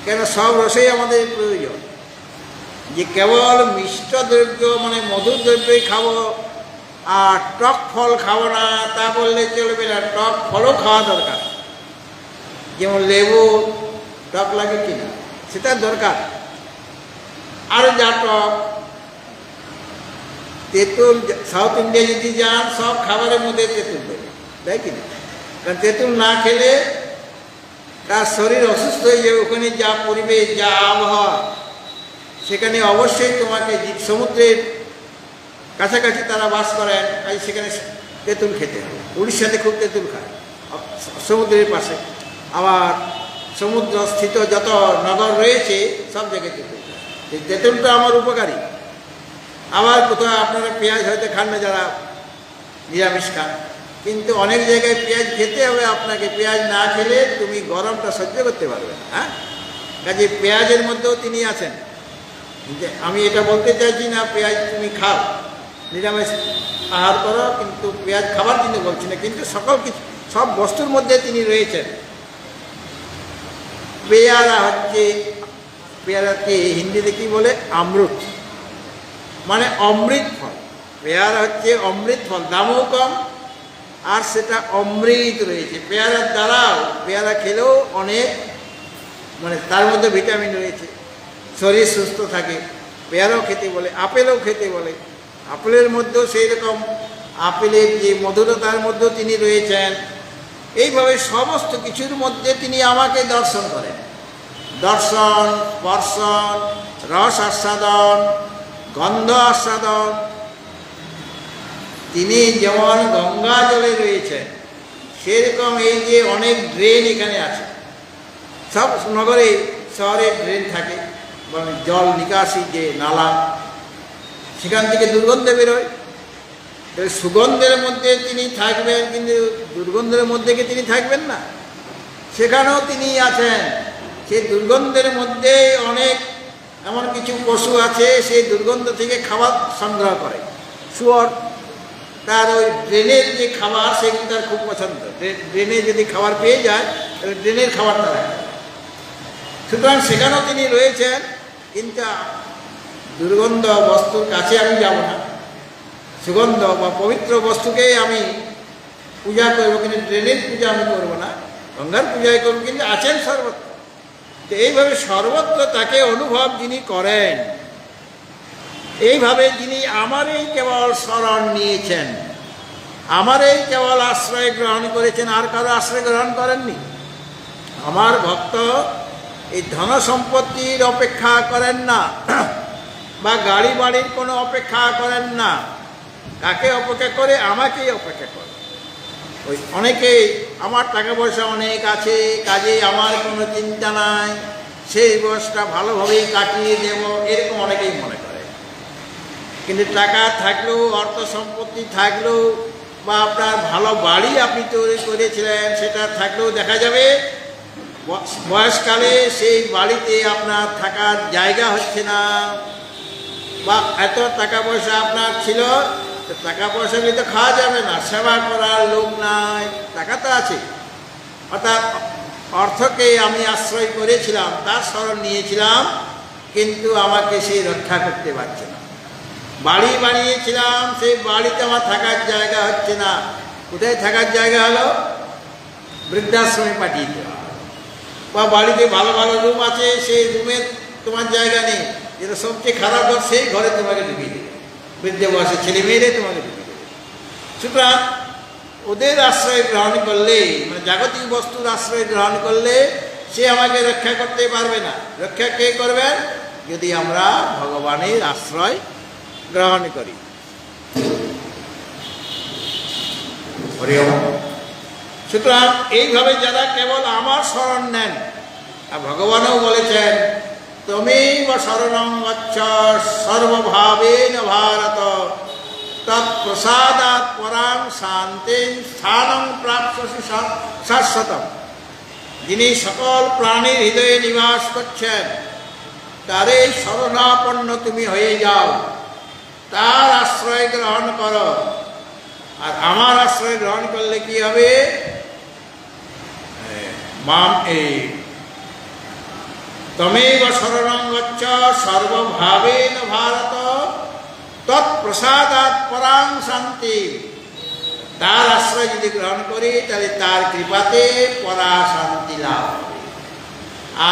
কেন? সব রসেই আমাদের প্রয়োজন। যে কেবল মিষ্ট দ্রব্য মানে মধুর দ্রব্যই খাবো আর টক ফল খাবো না তা বললে চলবে না। টক ফলও খাওয়া দরকার। যেমন লেবু টক লাগে কিনা সেটা দরকার। আর যা টক, তেঁতুল, সাউথ ইন্ডিয়া যদি যান সব খাবারের মধ্যে তেঁতুল দেবে, তাই কিনা? কারণ তেঁতুল না খেলে তার শরীর অসুস্থ হয়ে যাবে। ওখানে যা পরিবেশ, যা আবহাওয়া, সেখানে অবশ্যই তোমাকে সমুদ্রের কাছাকাছি তারা বাস করেন, তাই সেখানে তেঁতুল খেতে হবে। উড়িষ্যাতে খুব তেঁতুল খায় সমুদ্রের পাশে। আবার সমুদ্র স্থিত যত নগর রয়েছে সব জায়গায় তেঁতুল খায়। এই তেঁতুলটা আমার উপকারী। আবার কোথাও আপনারা পেঁয়াজ হয়তো খান না যারা নিরামিষ খান, কিন্তু অনেক জায়গায় পেঁয়াজ খেতে হবে আপনাকে। পেঁয়াজ না খেলে তুমি গরমটা সহ্য করতে পারবে না। হ্যাঁ, কাজে পেঁয়াজের মধ্যেও তিনি আছেন। আমি এটা বলতে চাইছি না পেঁয়াজ তুমি খাও, নিরামিষ আহার করো, কিন্তু পেঁয়াজ খাবার কিন্তু বলছি না। কিন্তু সকল কিছু, সব বস্তুর মধ্যে তিনি রয়েছেন। পেয়ারা হচ্ছে, পেয়ারাকে হিন্দিতে কি বলে? আমরুত, মানে অমৃত ফল। পেয়ারা হচ্ছে অমৃত ফল, দামও কম আর সেটা অমৃত রয়েছে। পেয়ারার দ্বারাও, পেয়ারা খেলেও অনেক মানে তার মধ্যে ভিটামিন রয়েছে, শরীর সুস্থ থাকে। পেয়ারাও খেতে বলে, আপেলও খেতে বলে। আপেলের মধ্যেও সেই রকম আপেলের যে মধুরতার মধ্যেও তিনি রয়েছেন। এইভাবে সমস্ত কিছুর মধ্যে তিনি আমাকে দর্শন করেন। দর্শন, স্পর্শন, রস আস্বাদন, গন্ধ আস্বাদন। তিনি যেমন গঙ্গা জলে রয়েছেন, সেরকম এই যে অনেক ড্রেন এখানে আছে। সব নগরে শহরে ড্রেন থাকে, মানে জল নিকাশি যে নালা, সেখান থেকে দুর্গন্ধ বেরোয়। সুগন্ধের মধ্যে তিনি থাকবেন, কিন্তু দুর্গন্ধের মধ্যে কি তিনি থাকবেন না? সেখানেও তিনি আছেন। সেই দুর্গন্ধের মধ্যে অনেক এমন কিছু পশু আছে, সেই দুর্গন্ধ থেকে খাবার সংগ্রহ করে। শুয়োর তার ওই ড্রেনের যে খাবার সেগুলো তার খুব পছন্দ। ড্রেনে যদি খাবার পেয়ে যায় তাহলে ড্রেনের খাবারটা রাখে। সুতরাং সেখানেও তিনি রয়েছেন, কিন্তু দুর্গন্ধ বস্তুর কাছে আমি যাব না। সুগন্ধ বা পবিত্র বস্তুকেই আমি পূজা করবো, কিন্তু ড্রেনের পূজা আমি করবো না, গঙ্গার পূজাই করবো। কিন্তু আছেন সর্বত্র। তো এইভাবে সর্বত্র তাকে অনুভব যিনি করেন, এইভাবে যিনি আমারই কেবল শরণ নিয়েছেন, আমারই কেবল আশ্রয় গ্রহণ করেছেন, আর কারো আশ্রয় গ্রহণ করেননি। আমার ভক্ত এই ধন সম্পত্তির অপেক্ষা করেন না, বা গাড়ি বাড়ির কোনো অপেক্ষা করেন না। কাকে অপেক্ষা করে? আমাকেই অপেক্ষা করে। ওই অনেকেই আমার টাকা পয়সা অনেক আছে, কাজেই আমার কোনো চিন্তা নাই, সেই বয়সটা ভালোভাবেই কাটিয়ে দেব, এরকম অনেকেই মনে করে। কিন্তু টাকা থাকলেও, অর্থ সম্পত্তি থাকলেও, বা আপনার ভালো বাড়ি আপনি তৈরি করেছিলেন সেটা থাকলেও দেখা যাবে বয়সকালে সেই বাড়িতে আপনার থাকার জায়গা হচ্ছে না, বা এত টাকা পয়সা আপনার ছিল, টাকা পয়সা নিয়ে তো খাওয়া যাবে না, সেবা করার লোক নাই, টাকা তো আছে। অর্থাৎ অর্থকে আমি আশ্রয় করেছিলাম, তার স্মরণ নিয়েছিলাম, কিন্তু আমাকে সেই রক্ষা করতে পারছে না। বাড়ি বানিয়েছিলাম, সেই বাড়িতে আমার থাকার জায়গা হচ্ছে না। কোথায় থাকার জায়গা হলো? বৃদ্ধাশ্রমে পাঠিয়ে দেওয়া। বা বাড়িতে ভালো ভালো রুম আছে, সেই রুমে তোমার জায়গা নেই, যেটা সবচেয়ে খারাপ ঘর, সেই ঘরে তোমাকে ঢুকিয়ে দেবে, বৃদ্ধ বয়সে ছেলে মেয়েরে তোমাকে ঢুকিয়ে দেবে। সুতরাং ওদের আশ্রয় গ্রহণ করলে, মানে জাগতিক বস্তুর আশ্রয় গ্রহণ করলে সে আমাকে রক্ষা করতে পারবে না। রক্ষা কে করবেন? যদি আমরা ভগবানের আশ্রয় গ্রহণ করি। সুতরাং এইভাবে যারা কেবল আমার শরণ নেন, আর ভগবানও বলেছেন তুমি শরণং গচ্ছ সর্বভাবেন ভারত তৎপ্রসাদাৎ পরাং শান্তিং স্থানং প্রাপ্স্যসি শাশ্বতম। যিনি সকল প্রাণীর হৃদয়ে নিবাস করছেন, তারই শরণাপন্ন তুমি হয়ে যাও, তার আশ্রয় গ্রহণ করো। আর আমার আশ্রয় গ্রহণ করলে কি হবে? তমেব শরণং গচ্ছ সর্বভাবেন ভারত তৎপ্রসাদাৎ পরাং শান্তি। তার আশ্রয় যদি গ্রহণ করি, তাহলে তার কৃপাতে পরা শান্তি লাভ হবে।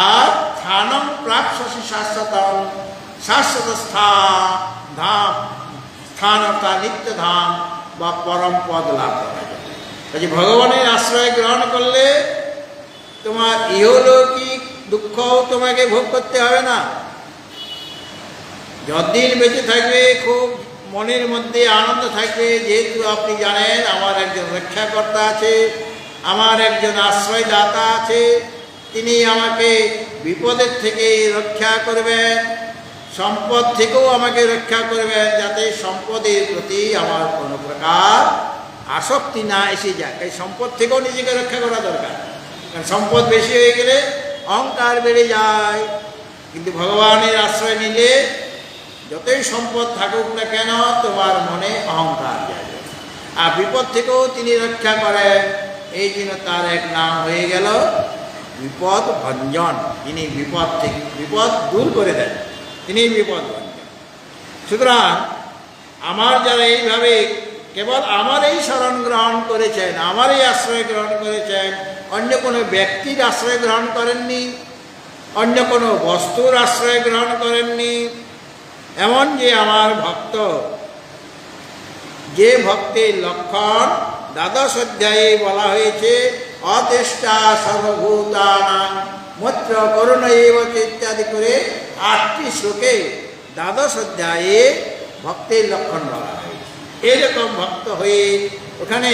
আর স্থানং প্রাপ্স্যসি শাশ্বতম, শাশ্বত ধাম, স্থান অর্থাৎ নিত্য ধাম বা পরম পদ লাভ করা যাবে। কাজে ভগবানের আশ্রয় গ্রহণ করলে তোমার ইহলৌকিক দুঃখও তোমাকে ভোগ করতে হবে না। যতদিন বেঁচে থাকবে খুব মনের মধ্যে আনন্দ থাকবে, যেহেতু আপনি জানেন আমার একজন রক্ষাকর্তা আছে, আমার একজন আশ্রয়দাতা আছে, তিনি আমাকে বিপদের থেকে রক্ষা করবেন, সম্পদ থেকেও আমাকে রক্ষা করবেন, যাতে সম্পদের প্রতি আমার কোনো প্রকার আসক্তি না এসে যায়। এই সম্পদ থেকেও নিজেকে রক্ষা করা দরকার, কারণ সম্পদ বেশি হয়ে গেলে অহংকার বেড়ে যায়। কিন্তু ভগবানের আশ্রয় নিলে যতই সম্পদ থাকুক না কেন, তোমার মনে অহংকার যাবে। আর বিপদ থেকেও তিনি রক্ষা করেন, এই জন্য তার এক নাম হয়ে গেল বিপদ ভঞ্জন। তিনি বিপদ থেকে বিপদ দূর করে দেন, তিনি বিপদ ভঞ্জন। সুতরাং আমার যারা এইভাবে কেবল আমার এই শরণ গ্রহণ করেছেন, আমার এই আশ্রয় গ্রহণ করেছেন, অন্য কোনো ব্যক্তির আশ্রয় গ্রহণ করেননি, অন্য কোনো বস্তুর আশ্রয় গ্রহণ করেননি, এমন যে আমার ভক্ত, যে ভক্তের লক্ষণ দ্বাদশ অধ্যায়ে বলা হয়েছে, অতেষ্টা সর্বভূতানাং মৈত্র করুণ এব ইত্যাদি করে 8টি শ্লোকে দ্বাদশ অধ্যায়ে ভক্তের লক্ষণ বলা হয়েছে। এরকম ভক্ত হয়ে ওখানে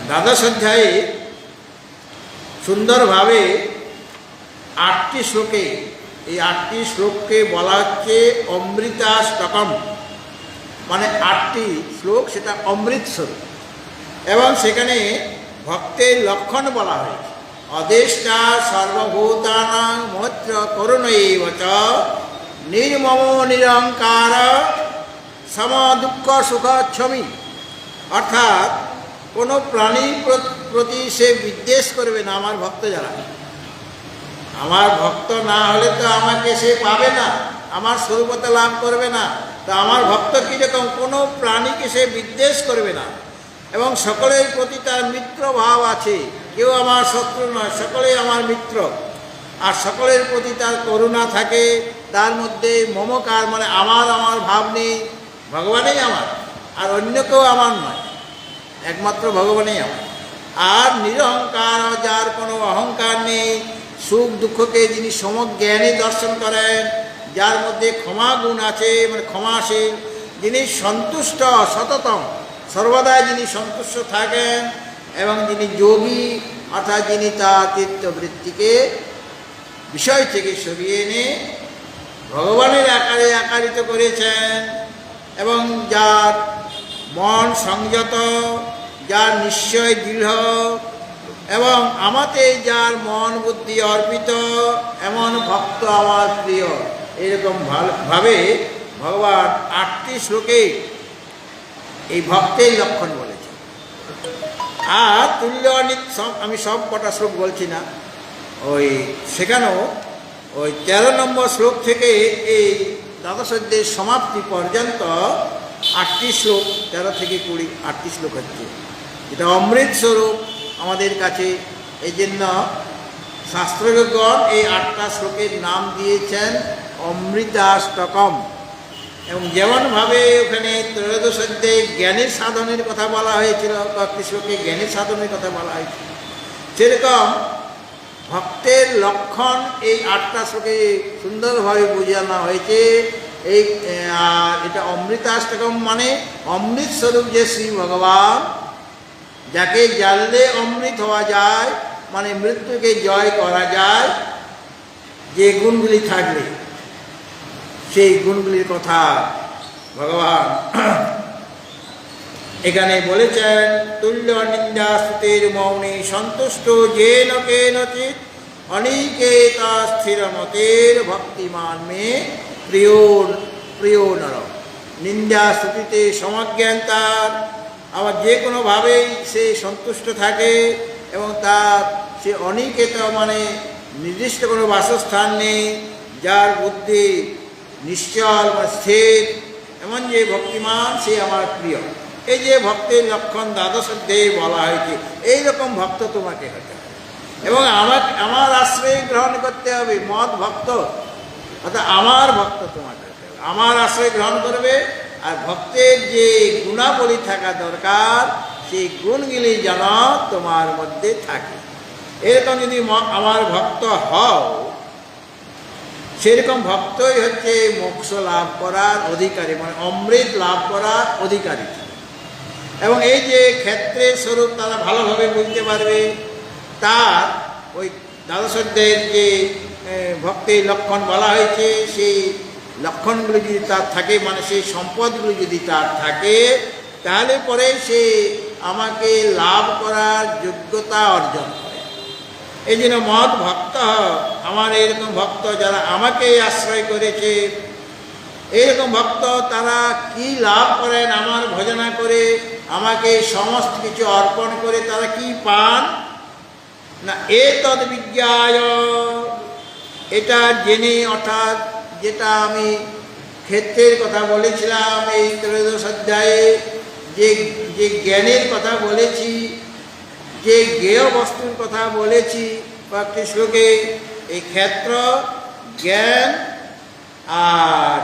দ্বাদশ অধ্যায়ে সুন্দরভাবে 8টি শ্লোকে, এই 8টি শ্লোককে বলা হচ্ছে অমৃতাষ্টকম, মানে 8টি শ্লোক সেটা অমৃত স্বরূপ। এবং সেখানে ভক্তের লক্ষণ বলা হয়েছে, অদেষ্টা সর্বভূতানাং মৈত্র করুণ এব চ নির্মম নিরহংকার সম দুঃখ সুখ ছমি। অর্থাৎ কোনো প্রাণীর প্রতি সে বিদ্বেষ করবে না। আমার ভক্ত যারা, আমার ভক্ত না হলে তো আমাকে সে পাবে না, আমার স্বরূপতা লাভ করবে না। তো আমার ভক্ত কীরকম? কোনো প্রাণীকে সে বিদ্বেষ করবে না, এবং সকলের প্রতি তার মিত্র ভাব আছে। কেউ আমার শত্রু নয়, সকলেই আমার মিত্র। আর সকলের প্রতি তার করুণা থাকে, তার মধ্যে মমকার মানে আমার ভাব নেই। ভগবানই আমার, আর অন্য কেউ আমার নয়, একমাত্র ভগবানই আমার। আর নিরহংকার, যার কোনো অহংকার নেই, সুখ দুঃখকে যিনি সমজ্ঞানী দর্শন করেন, যার মধ্যে ক্ষমা গুণ আছে, মানে ক্ষমাশীল, যিনি সন্তুষ্ট, সততম, সর্বদা যিনি সন্তুষ্ট থাকেন এবং যিনি যোগী অর্থাৎ যিনি তার চিত্তবৃত্তিকে বিষয় থেকে সরিয়ে এনে ভগবানের আকারে আকারিত করেছেন এবং যার মন সংযত, যার নিশ্চয় দৃঢ় এবং আমাতে যার মন বুদ্ধি অর্পিত, এমন ভক্ত আমার প্রিয়। এরকম ভাবে ভগবান 8টি শ্লোকে এই ভক্তের লক্ষণ বলেছেন। আর তুল্য আমি সব কটা শ্লোক বলছি না, সেখানেও 13 নম্বর শ্লোক থেকে এই দ্বাদশ অধ্যায়ের সমাপ্তি পর্যন্ত 8টি শ্লোক, 13 থেকে 20 8টি শ্লোক হচ্ছে, এটা অমৃত স্বরূপ আমাদের কাছে। এই জন্য শাস্ত্রজ্ঞগণ এই 8টা শ্লোকের নাম দিয়েছেন অমৃতাষ্টকম। এবং যেমনভাবে ওখানে ত্রয়োদশ অধ্যায়ে জ্ঞানের সাধনের কথা বলা হয়েছিল, কয়েকটি শ্লোকে জ্ঞানের সাধনের কথা বলা হয়েছিল, সেরকম ভক্তের লক্ষণ এই 8টা শ্লোকে সুন্দরভাবে বোঝানো হয়েছে। এই এটা অমৃতাষ্টকম মানে অমৃত স্বরূপ যে শ্রী ভগবান, যাকে জানলে অমৃত হওয়া যায়, মানে মৃত্যুকে জয় করা যায়, যে গুণগুলি থাকলে সেই গুণগুলির কথা ভগবান এখানে বলেছেন। তুল্য নিন্দা স্তুতির মৌনি সন্তুষ্ট যেন কেনচিৎ অনিকেতা স্থির মতের ভক্তিমান মে প্রিয় নর। নিন্দা স্তুতিতে সমজ্ঞান তার, আবার যে কোনোভাবেই সে সন্তুষ্ট থাকে এবং তার সে অনিকেত মানে নির্দিষ্ট কোনো বাসস্থান নেই, যার বুদ্ধি নিশ্চল বা স্থির, এমন যে ভক্তিমান সে আমার প্রিয়। এই যে ভক্তের লক্ষণ দ্বাদশ অধ্যায়ে বলা হয়েছে, এইরকম ভক্ত তোমাকে হতে হবে এবং আমার আশ্রয় গ্রহণ করতে হবে। মদ ভক্ত অর্থাৎ আমার ভক্ত তোমাকে হতে হবে, আমার আশ্রয় গ্রহণ করবে। আর ভক্তের যে গুণাবলী থাকা দরকার, সেই গুণগুলি যেন তোমার মধ্যে থাকে। এরকম যদি আমার ভক্ত হও, সেরকম ভক্তই হচ্ছে মোক্ষ লাভ করার অধিকারী, মানে অমৃত লাভ করার অধিকারী। এবং এই যে ক্ষেত্রের স্বরূপ তারা ভালোভাবে বুঝতে পারবে, তার ওই দ্বাদশ অধ্যায়ের যে ভক্তের লক্ষণ বলা হয়েছে, সেই লক্ষণগুলি যদি তার থাকে, মানে সেই সম্পদগুলি যদি তার থাকে, তাহলে পরে সে আমাকে লাভ করার যোগ্যতা অর্জন করে। এই জন্য মহৎ ভক্ত, আমার এরকম ভক্ত যারা আমাকে আশ্রয় করেছে, এইরকম ভক্ত তারা কি লাভ করেন? আমার ভজনা করে, আমাকে সমস্ত কিছু অর্পণ করে তারা কি পান না, এতদ বিজ্ঞায়, এটা জেনে, অর্থাৎ যেটা আমি ক্ষেত্রের কথা বলেছিলাম এই ত্রয়োদশ অধ্যায়ে, যে জ্ঞানের কথা বলেছি, যে জ্ঞেয় বস্তুর কথা বলেছি কয়েকটি শ্লোকে, এই ক্ষেত্র, জ্ঞান আর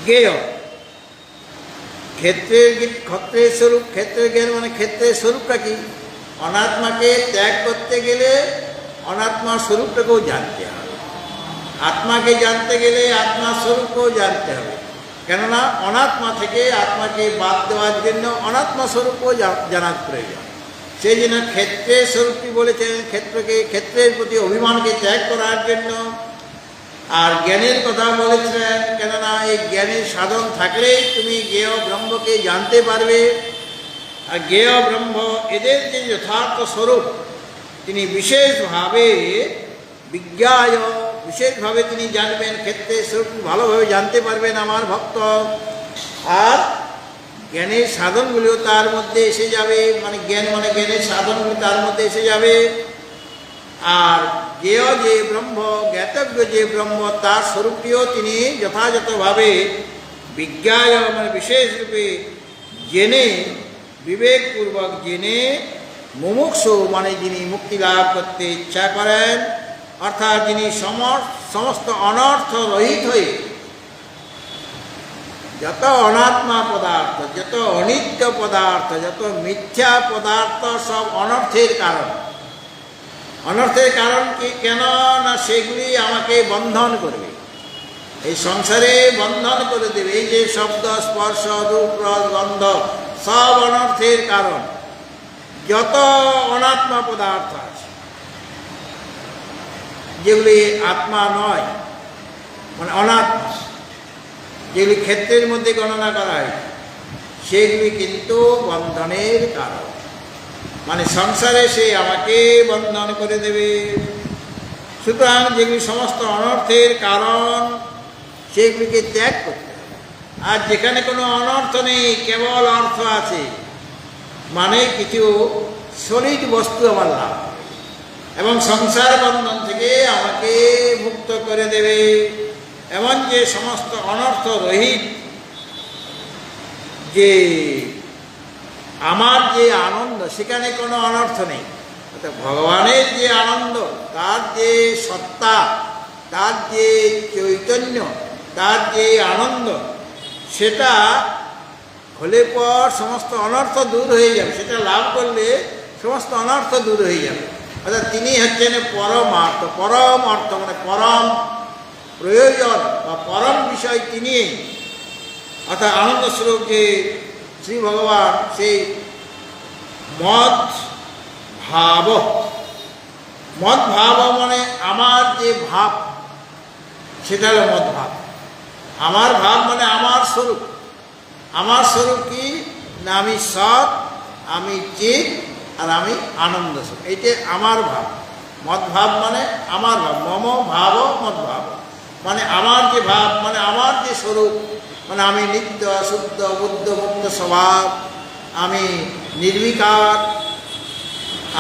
জ্ঞেয়, ক্ষেত্রের স্বরূপ, ক্ষেত্রের জ্ঞান মানে ক্ষেত্রের স্বরূপটা কি? অনাত্মাকে ত্যাগ করতে গেলে অনাত্মার স্বরূপটাকেও জানতে হবে, আত্মাকে জানতে গেলে আত্মার স্বরূপকেও জানতে হবে। কেননা অনাত্মা থেকে আত্মাকে বাদ দেওয়ার জন্য অনাত্মা স্বরূপও জানার প্রয়োজন। সেই জন্য ক্ষেত্রের স্বরূপটি বলেছেন, ক্ষেত্রের প্রতি অভিমানকে ত্যাগ করার জন্য। আর জ্ঞানের কথা বলেছিলেন, কেননা এই জ্ঞানের সাধন থাকলেই তুমি জ্ঞেয় ব্রহ্মকে জানতে পারবে। আর জ্ঞেয় ব্রহ্ম এদের যে যথার্থ স্বরূপ, তিনি বিশেষভাবে বিজ্ঞায়, বিশেষভাবে তিনি জানবেন, ক্ষেত্রের স্বরূপ ভালোভাবে জানতে পারবেন আমার ভক্ত। আর জ্ঞানের সাধনগুলিও তার মধ্যে এসে যাবে, মানে জ্ঞানের সাধনগুলি তার মধ্যে এসে যাবে। আর জ্ঞেয় যে ব্রহ্ম, জ্ঞাতব্য যে ব্রহ্ম, তার স্বরূপটিও তিনি যথাযথভাবে বিজ্ঞায় মানে বিশেষরূপে জেনে, বিবেকপূর্বক জেনে, মুমুক্ষু মানে যিনি মুক্তি লাভ করতে ইচ্ছা করেন, অর্থাৎ যিনি সমস্ত অনর্থ রহিত হয়ে, যত অনাত্মা পদার্থ, যত অনিত্য পদার্থ, যত মিথ্যা পদার্থ, সব অনর্থের কারণ। অনর্থের কারণ কি? কেন না সেগুলি আমাকে বন্ধন করবে। এই সংসারে বন্ধন করে দেবে। এই যে শব্দ, স্পর্শ, রূপ, রস, গন্ধ সব অনর্থের কারণ। যত অনাত্মা পদার্থ আছে, যেগুলি আত্মা নয়, মানে অনাত্মা, যেগুলি ক্ষেত্রের মধ্যে গণনা করা হয়, সেগুলি কিন্তু বন্ধনের কারণ। মানে সংসারে সে আমাকে বন্ধন করে দেবে। সুতরাং যেগুলি সমস্ত অনর্থের কারণ, সেগুলিকে ত্যাগ করতে হবে। আর যেখানে কোনো অনর্থ নেই, কেবল অর্থ আছে, মানে কিছু সলিড বস্তু আমার লাভ, এবং সংসার বন্ধন থেকে আমাকে মুক্ত করে দেবে। এমন যে সমস্ত অনর্থ রহিত যে আমার যে আনন্দ, সেখানে কোনো অনর্থ নেই। অর্থাৎ ভগবানের যে আনন্দ, তার যে সত্তা, তার যে চৈতন্য, তার যে আনন্দ, সেটা হলে পর সমস্ত অনর্থ দূর হয়ে যাবে। সেটা লাভ করলে সমস্ত অনর্থ দূর হয়ে যাবে। অর্থাৎ তিনি হচ্ছেন পরমার্থ। পরম অর্থ মানে পরম প্রয়োজন বা পরম বিষয় তিনি। অর্থাৎ আনন্দস্বরূপ যে শ্রী ভগবান, সেই মদ ভাব। মদ ভাব মানে আমার যে ভাব, সেটা হলো মদ ভাব। আমার ভাব মানে আমার স্বরূপ। আমার স্বরূপ কি না? আমি সৎ, আমি চিৎ, আর আমি আনন্দ স্বরূপ। এইটা আমার ভাব। মদ ভাব মানে আমার ভাব। মম ভাব মদ ভাব মানে আমার যে ভাব, মানে আমার যে স্বরূপ, মানে আমি নিত্য শুদ্ধ বুদ্ধ মুক্ত স্বভাব, আমি নির্বিকার,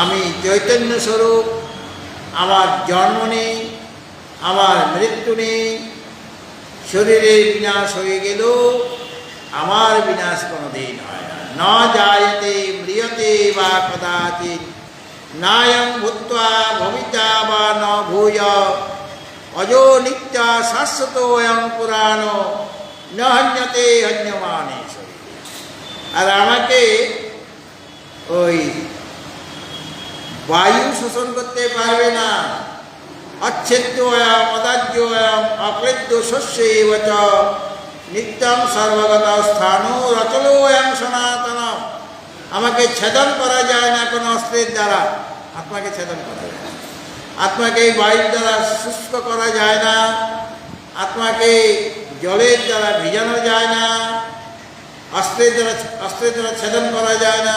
আমি চৈতন্য স্বরূপ, আমার জন্ম নেই, আমার মৃত্যু নেই, শরীরের বিনাশ হয়ে গেল, আমার বিনাশ কোনোদিন হয় না। ন জায়তে ম্রিয়তে বা কদাচিৎ, নায়ং ভূত্বা ভবিতা বা ন ভূয়, অজো নিত্য শাশ্বত অয়ং পুরাণ, ন হন্যতে হন্যমানে শরীরে। আর আমাকে ওই বায়ু শোষণ করতে পারবে না। অচ্ছেদ্য অদাহ্য অক্লেদ্য শস্য এবচ নিত্যং সর্বগত স্থান রচলোয়ং সনাতন। আমাকে ছেদন করা যায় না কোনো অস্ত্রের দ্বারা। আত্মাকে ছেদন করা যায় না। আত্মাকে বায়ুর দ্বারা শুষ্ক করা যায় না। আত্মাকে জলের দ্বারা ভিজানো যায় না। অস্ত্রের দ্বারা ছেদন করা যায় না।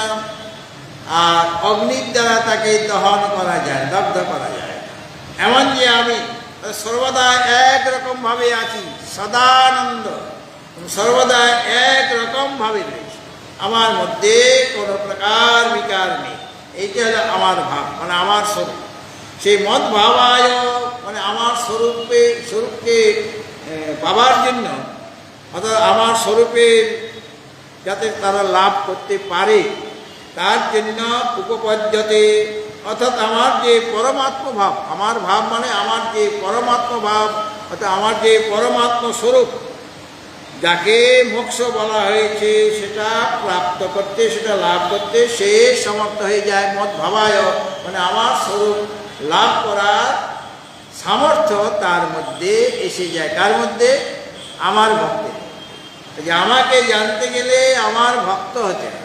আর অগ্নির দ্বারা তাকে দহন করা যায়, দগ্ধ করা যায়। এমন যে আমি সর্বদা একরকমভাবে আছি, সদানন্দ, সর্বদা একরকমভাবে রয়েছি। আমার মধ্যে কোনো প্রকার বিকার নেই। এইটা হলো আমার ভাব, মানে আমার স্বরূপ। সেই মদ ভাবায় মানে আমার স্বরূপকে পাবার জন্য, অর্থাৎ আমার স্বরূপের যাতে তারা লাভ করতে পারে, তার জন্য উপপদ্যতে, অর্থাৎ আমার যে পরমাত্ম ভাব, আমার ভাব মানে আমার যে পরমাত্ম ভাব, অর্থাৎ আমার যে পরমাত্ম স্বরূপ, যাকে মোক্ষ বলা হয়েছে, সেটা প্রাপ্ত করতে, সেটা লাভ করতে সে সমর্থ হয়ে যায়। মদ ভাবায় মানে আমার স্বরূপ লাভ করার সামর্থ্য তার মধ্যে এসে যায়। কার মধ্যে? আমার ভক্তের। যে আমাকে জানতে গেলে আমার ভক্ত হতে হবে।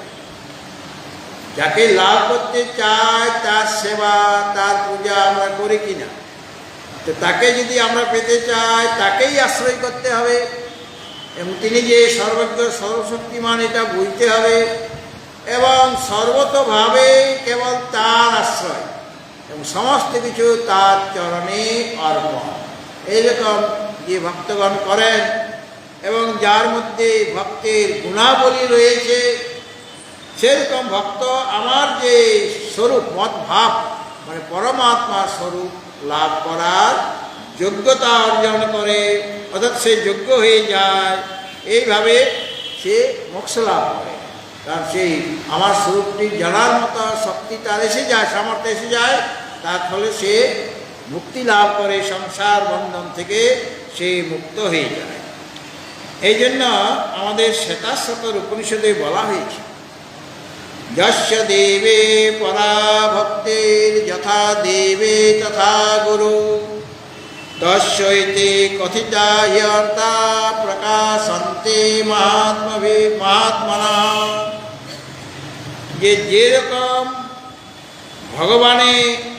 যাকে লাভ করতে চায় তার সেবা, তার পূজা আমরা করি কিনা, তো তাকে যদি আমরা পেতে চাই, তাকেই আশ্রয় করতে হবে। এবং তিনি যে সর্বজ্ঞ সর্বশক্তিমান, এটা বুঝতে হবে। এবং সর্বতভাবে কেবল তার আশ্রয় এবং সমস্ত কিছু তার চরণে অর্পণ। এইরকম যে ভক্তগণ করেন, এবং যার মধ্যে ভক্তের গুণাবলী রয়েছে, সেরকম ভক্ত আমার যে স্বরূপ মদ ভাব মানে পরমাত্মা স্বরূপ লাভ করার যোগ্যতা অর্জন করে, অর্থাৎ সে যোগ্য হয়ে যায়। এইভাবে সে মোক্ষ লাভ করে। কারণ সেই আমার স্বরূপটি জানার মতো শক্তি তার এসে যায়, সামর্থ্য এসে যায়। তার ফলে সে মুক্তি লাভ করে, সংসার বন্ধন থেকে সে মুক্ত হয়ে যায়। এই জন্য আমাদের শ্বেতাশ্বতর উপনিষদে বলা হয়েছে, যস্য দেবে পরা ভক্তির যথা দেবে তথা গুরু, তস্যৈতে কথিতা হ্যর্থা প্রকাশন্তে মহাত্মনা। যে যেরকম ভগবানে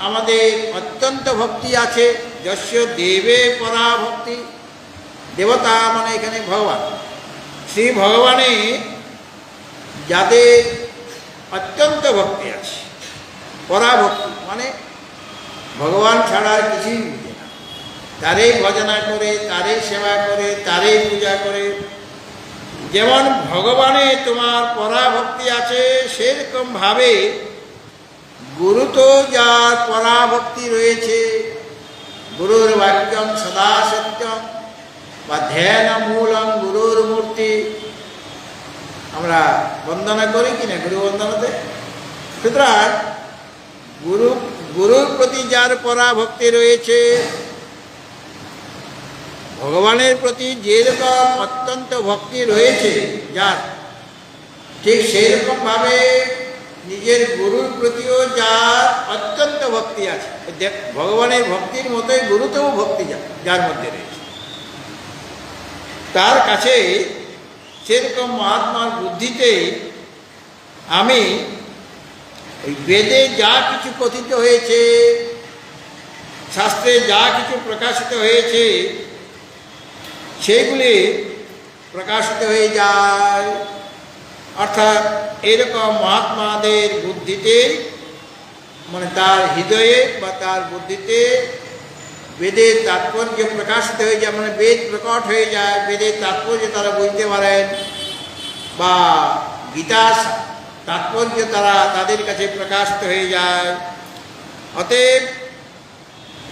আমাদের অত্যন্ত ভক্তি আছে, যস্য দেবে পরা ভক্তি, দেবতা মানে এখানে ভগবান, শ্রী ভগবানে যাদের অত্যন্ত ভক্তি আছে, পরাভক্তি মানে ভগবান ছাড়া আর কিছুই বুঝে না, তারই ভজনা করে, তারই সেবা করে, তারই পূজা করে। যেমন ভগবানে তোমার পরাভক্তি আছে, সেরকম ভাবে গুরু তো যার পরাভক্তি রয়েছে, গুরুর বাক্যম সদা সত্যম বা ধ্যান মূলম গুরুর মূর্তি, আমরা বন্দনা করি কিনা গুরু বন্দনাতে। সুতরাং গুরুর প্রতি যার পরাভক্তি রয়েছে, ভগবানের প্রতি যেরকম অত্যন্ত ভক্তি রয়েছে যার, ঠিক সেইরকম ভাবে নিজের গুরুর প্রতিও যার অত্যন্ত ভক্তি আছে, ভগবানের ভক্তির মতোই গুরুতেও ভক্তি যার মধ্যে রয়েছে, তার কাছে সেরকম মহাত্মার বুদ্ধিতে আমি ওই বেদে যা কিছু কথিত হয়েছে, শাস্ত্রে যা কিছু প্রকাশিত হয়েছে, সেগুলি প্রকাশিত হয়ে যায়। অর্থাৎ এরকম মহাত্মাদের বুদ্ধিতে, মানে তার হৃদয়ে বা তার বুদ্ধিতে বেদের তাৎপর্য প্রকাশিত হয়ে যায়, মানে বেদ প্রকট হয়ে যায়, বেদের তাৎপর্য তারা বুঝতে পারেন, বা গীতার তাৎপর্য তাদের কাছে প্রকাশিত হয়ে যায়। অতএব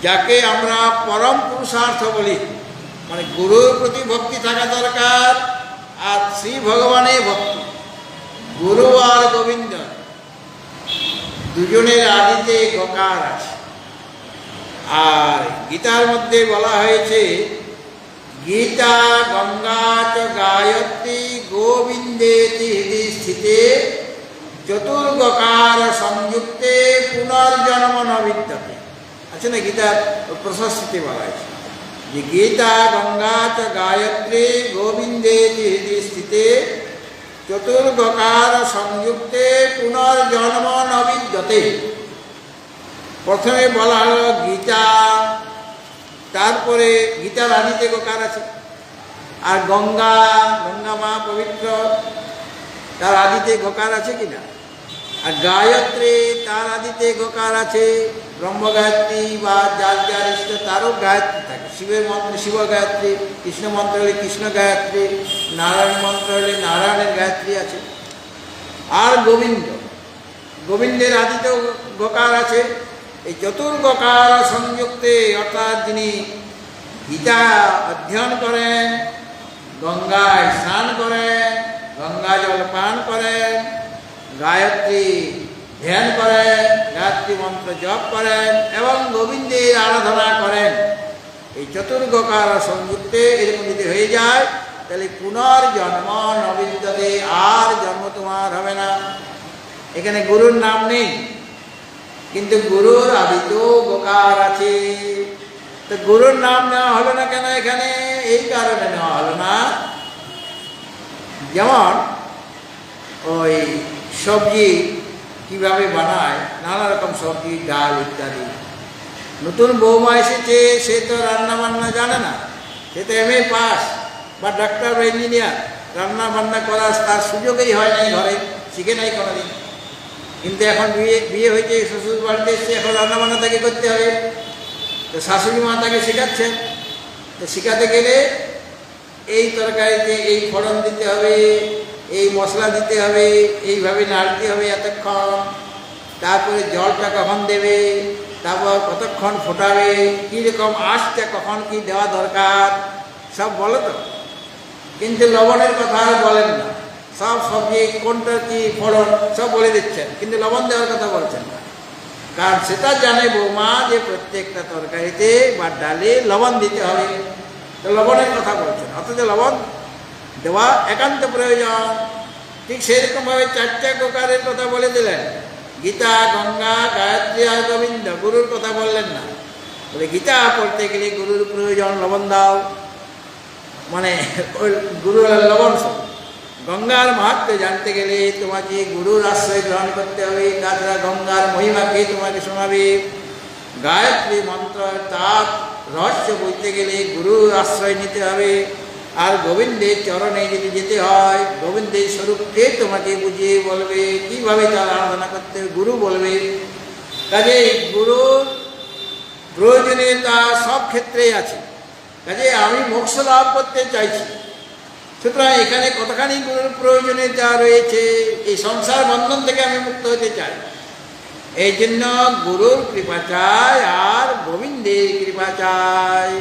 যাকে আমরা পরম পুরুষার্থ বলি, মানে গুরুর প্রতি ভক্তি থাকা দরকার, আর শ্রী ভগবানের ভক্তি। গুরু আর গোবিন্দ দুজনের আদিতে গকার আছে। আর গীতার মধ্যে বলা হয়েছে, গীতা গঙ্গা চ গায়ত্রী গোবিন্দেতি হৃদি স্থিতে চতুর্গকার সংযুক্তে পুনর্জন্ম ন বিদ্যতে। আছে না গীতার প্রশস্তিতে বলা হয়েছে যে গীতা গঙ্গা চ গায়ত্রী গোবিন্দেতি হৃদি স্থিতে চতুর্গকার সংযুক্তে পুনর্জন্ম ন বিদ্যতে। প্রথমে বলা হলো গীতা, তারপরে গীতার আদিতে গোকার আছে। আর গঙ্গা, গঙ্গা মা পবিত্র, তার আদিতে গোকার আছে কিনা। আর গায়ত্রী, তার আদিতে গোকার আছে। ব্রহ্ম গায়ত্রী বা যার যার ইষ্ট তারও গায়ত্রী থাকে। শিবের মন্ত্রে শিব গায়ত্রী, কৃষ্ণ মন্ত্র হলে কৃষ্ণ গায়ত্রী, নারায়ণ মন্ত্র হলে নারায়ণের গায়ত্রী আছে। আর গোবিন্দ, গোবিন্দের আদিতেও গোকার আছে। এই চতুর্গকার সংযুক্তে, অর্থাৎ যিনি গীতা অধ্যয়ন করেন, গঙ্গায় স্নান করেন, গঙ্গা জল পান করেন, গায়ত্রী ধ্যান করেন, গায়ত্রী মন্ত্র জপ করেন এবং গোবিন্দের আরাধনা করেন, এই চতুর্গকার সংযুক্তে এরকম যদি হয়ে যায়, তাহলে পুনর্জন্ম নবিদ্যতে, আর জন্ম তোমার হবে না। এখানে গুরুর নাম নেই, কিন্তু গুরুর আদিতেও গোকার আছে। তো গুরুর নাম নেওয়া হলো না কেন এখানে? এই কারণে নেওয়া হলো না, যেমন ওই সবজি কিভাবে বানায়, নানা রকম সবজি, ডাল ইত্যাদি। নতুন বৌমা এসেছে, সে তো রান্না বান্না জানে না, সে তো MA পাস বা ডাক্তার বা ইঞ্জিনিয়ার, রান্না বান্না করার তার সুযোগই হয় নাই, ঘরে শিখে নাই কোনোদিন। কিন্তু এখন বিয়ে হয়েছে, শ্বশুর বাড়িতে এসছে, এখন রান্নাবান্না তাকে করতে হবে। তো শাশুড়ি মা তাকে শেখাচ্ছেন। তো শেখাতে গেলে এই তরকারিতে এই ফোড়ন দিতে হবে, এই মশলা দিতে হবে, এইভাবে নাড়তে হবে এতক্ষণ, তারপরে জলটা কখন দেবে, তারপর কতক্ষণ ফোটাবে, কীরকম আঁচটা কখন কি দেওয়া দরকার, সব বলো তো। কিন্তু লবণের কথা আর বলেন না, সব সবজি কোনটা কি ফোড়ন সব বলে দিচ্ছেন, কিন্তু লবণ দেওয়ার কথা বলছেন না। কারণ সেটা জানে বৌমা যে প্রত্যেকটা তরকারিতে বা ডালে লবণ দিতে হবে, তো লবণের কথা বলছেন, অথচ লবণ দেওয়া একান্ত প্রয়োজন। ঠিক সেরকমভাবে চারটা গোকারের কথা বলে দিলেন, গীতা, গঙ্গা, গায়ত্রী আর গোবিন্দ, গুরুর কথা বললেন না। বলে গীতা পড়তে গেলে গুরুর প্রয়োজন, লবণ দাও, মানে ওই গুরু লবণ সব। গঙ্গার মাহাত্ম্য জানতে গেলে তোমাকে গুরুর আশ্রয় গ্রহণ করতে হবে, তাছাড়া গঙ্গার মহিমাকে তোমাকে শোনাবে। গায়ত্রী মন্ত্র তার রহস্য বুঝতে গেলে গুরুর আশ্রয় নিতে হবে। আর গোবিন্দের চরণে যদি যেতে হয়, গোবিন্দের স্বরূপকে তোমাকে বুঝিয়ে বলবে, কীভাবে তার আরাধনা করতে হবে গুরু বলবে। কাজে গুরুর প্রয়োজনীয়তা সব ক্ষেত্রেই আছে। কাজে আমি মোক্ষ লাভ করতে চাইছি, সুতরাং এখানে কতখানি গুরুর প্রয়োজনীয়তা রয়েছে, এই সংসার বন্ধন থেকে আমি মুক্ত হতে চাই, এই জন্য গুরুর কৃপা চাই আর গোবিন্দের কৃপা চাই।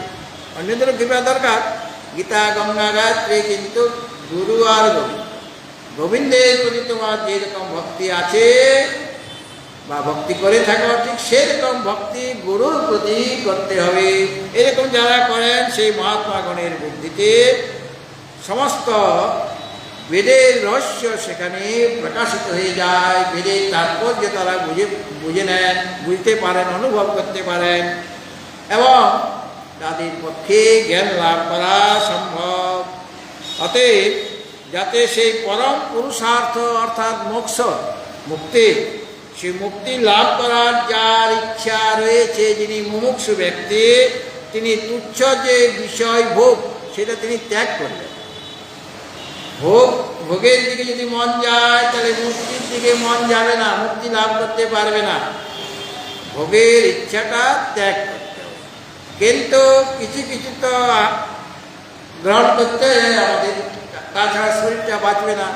অন্যদেরও কৃপা দরকার, গীতা গঙ্গা গায়ত্রী, কিন্তু গুরু আর গোবিন্দের প্রতি তোমার যেরকম ভক্তি আছে বা ভক্তি করে থাকো, ঠিক সেরকম ভক্তি গুরুর প্রতি করতে হবে। এরকম যারা করেন সেই মহাত্মাগণের বুদ্ধিতে সমস্ত বেদের রহস্য সেখানে প্রকাশিত হয়ে যায়, বেদের তাৎপর্য তারা বুঝে নেন, বুঝতে পারেন, অনুভব করতে পারেন, এবং তাদের পক্ষে জ্ঞান লাভ করা সম্ভব। অতএব যাতে সেই পরম পুরুষার্থ অর্থাৎ মোক্ষ, মুক্তি, সেই মুক্তি লাভ করার যার ইচ্ছা রয়েছে, যিনি মুমুক্ষু ব্যক্তি, তিনি তুচ্ছ যে বিষয় ভোগ সেটা তিনি ত্যাগ করলেন। ভোগের দিকে যদি মন যায় তাহলে মুক্তির দিকে মন যাবে না, মুক্তি লাভ করতে পারবে না। ভোগের ইচ্ছাটা ত্যাগ করতে হবে, কিন্তু কিছু কিছু তো গ্রহণ করতে আমাদের, তাছাড়া শরীরটা বাঁচবে না।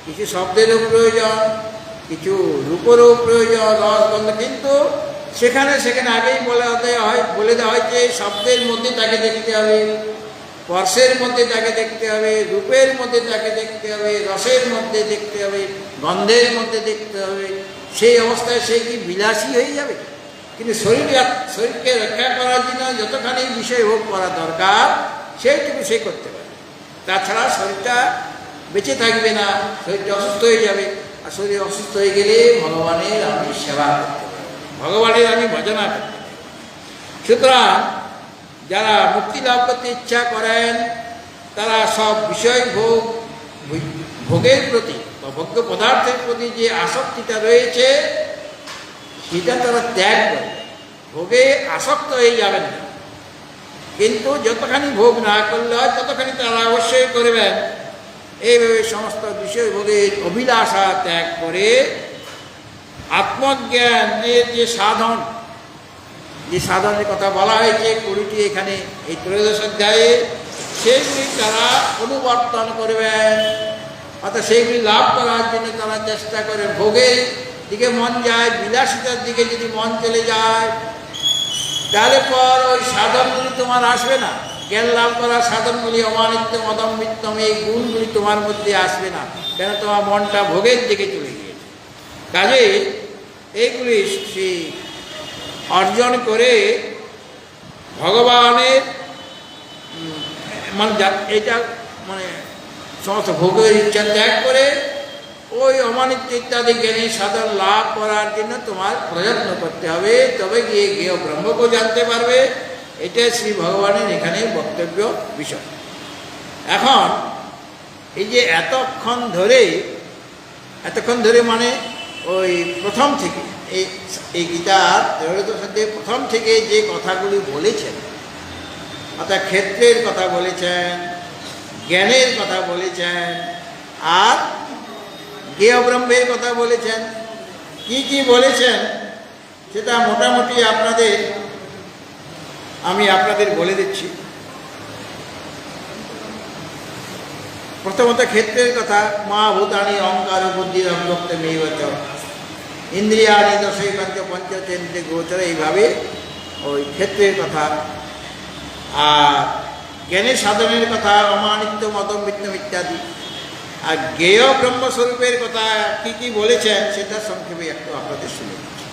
কিছু শব্দেরও প্রয়োজন, কিছু রূপেরও প্রয়োজন, রসগন্ধ, কিন্তু সেখানে আগেই বলে দেওয়া হয়েছে শব্দের মধ্যে তাকে দেখতে হবে, স্পর্শের মধ্যে তাকে দেখতে হবে, রূপের মধ্যে তাকে দেখতে হবে, রসের মধ্যে দেখতে হবে, গন্ধের মধ্যে দেখতে হবে। সেই অবস্থায় সে কি বিলাসী হয়ে যাবে? কিন্তু শরীরকে রক্ষা করার জন্য যতখানি বিষয় ভোগ করা দরকার সেইটুকু সে করতে পারে। তাছাড়া শরীরটা বেঁচে থাকবে না, শরীরটা অসুস্থ হয়ে যাবে। আর শরীর অসুস্থ হয়ে গেলে ভগবানের আমি সেবা করতে পারি, ভগবানের আমি ভজনা করতে পারি। সুতরাং যারা মুক্তি লাভ করতে ইচ্ছা করেন তারা সব বিষয় ভোগের প্রতি বা ভোগ্য পদার্থের প্রতি যে আসক্তিটা রয়েছে সেটা তারা ত্যাগ করবে, ভোগে আসক্ত হয়ে যাবেন না। কিন্তু যতখানি ভোগ না করলে হয় ততখানি তারা অবশ্যই করবেন। এইভাবে সমস্ত বিষয় ভোগের অভিলাষা ত্যাগ করে আত্মজ্ঞানের যে সাধনের কথা বলা হয়েছে 20টি এখানে এই 13দশ অধ্যায়ে, সেইগুলি তারা অনুবর্তন করবেন। অর্থাৎ সেইগুলি লাভ করার জন্য তারা চেষ্টা করে। ভোগের দিকে মন যায়, বিলাসিতার দিকে যদি মন চলে যায় তাহলে পর ওই সাধনগুলি তোমার আসবে না। জ্ঞান লাভ করার সাধনগুলি অমানিত্য মদম্বিত্তম, এই গুণগুলি তোমার মধ্যে আসবে না, কেন তোমার মনটা ভোগের দিকে চলে গিয়েছে। কাজেই এইগুলি সেই অর্জন করে ভগবানের মানে এটা মানে সমস্ত ভোগের ইচ্ছা ত্যাগ করে ওই অমানিত্য ইত্যাদি জ্ঞানী সাধন লাভ করার জন্য তোমার প্রযত্ন করতে হবে, তবে গিয়ে জ্ঞেয় ব্রহ্মকে জানতে পারবে। এটা শ্রী ভগবানের এখানে বক্তব্য বিষয়। এখন এই যে এতক্ষণ ধরে মানে ওই প্রথম থেকে এই গীতার 13দশ অধ্যায়ে প্রথম থেকে যে কথাগুলি বলেছেন, অর্থাৎ ক্ষেত্রের কথা বলেছেন, জ্ঞানের কথা বলেছেন, আর জ্ঞেয় ব্রহ্মের কথা বলেছেন। কি কি বলেছেন সেটা মোটামুটি আমি আপনাদের বলে দিচ্ছি। প্রথমত ক্ষেত্রের কথা, মহাভূতানি অহংকার বুদ্ধির অব্যক্তমেব চ ইন্দ্রিয়াণি দশৈকাঞ্চ পঞ্চচেন্দ্রে গোচর, এইভাবে ওই ক্ষেত্রের কথা। আর জ্ঞানের সাধনের কথা অমানিত্য মদম্বিত্তম ইত্যাদি। আর জ্ঞেয় ব্রহ্মস্বরূপের কথা কি কি বলেছেন সেটা সংক্ষেপে একটু আপনাদের শুনে দিচ্ছি।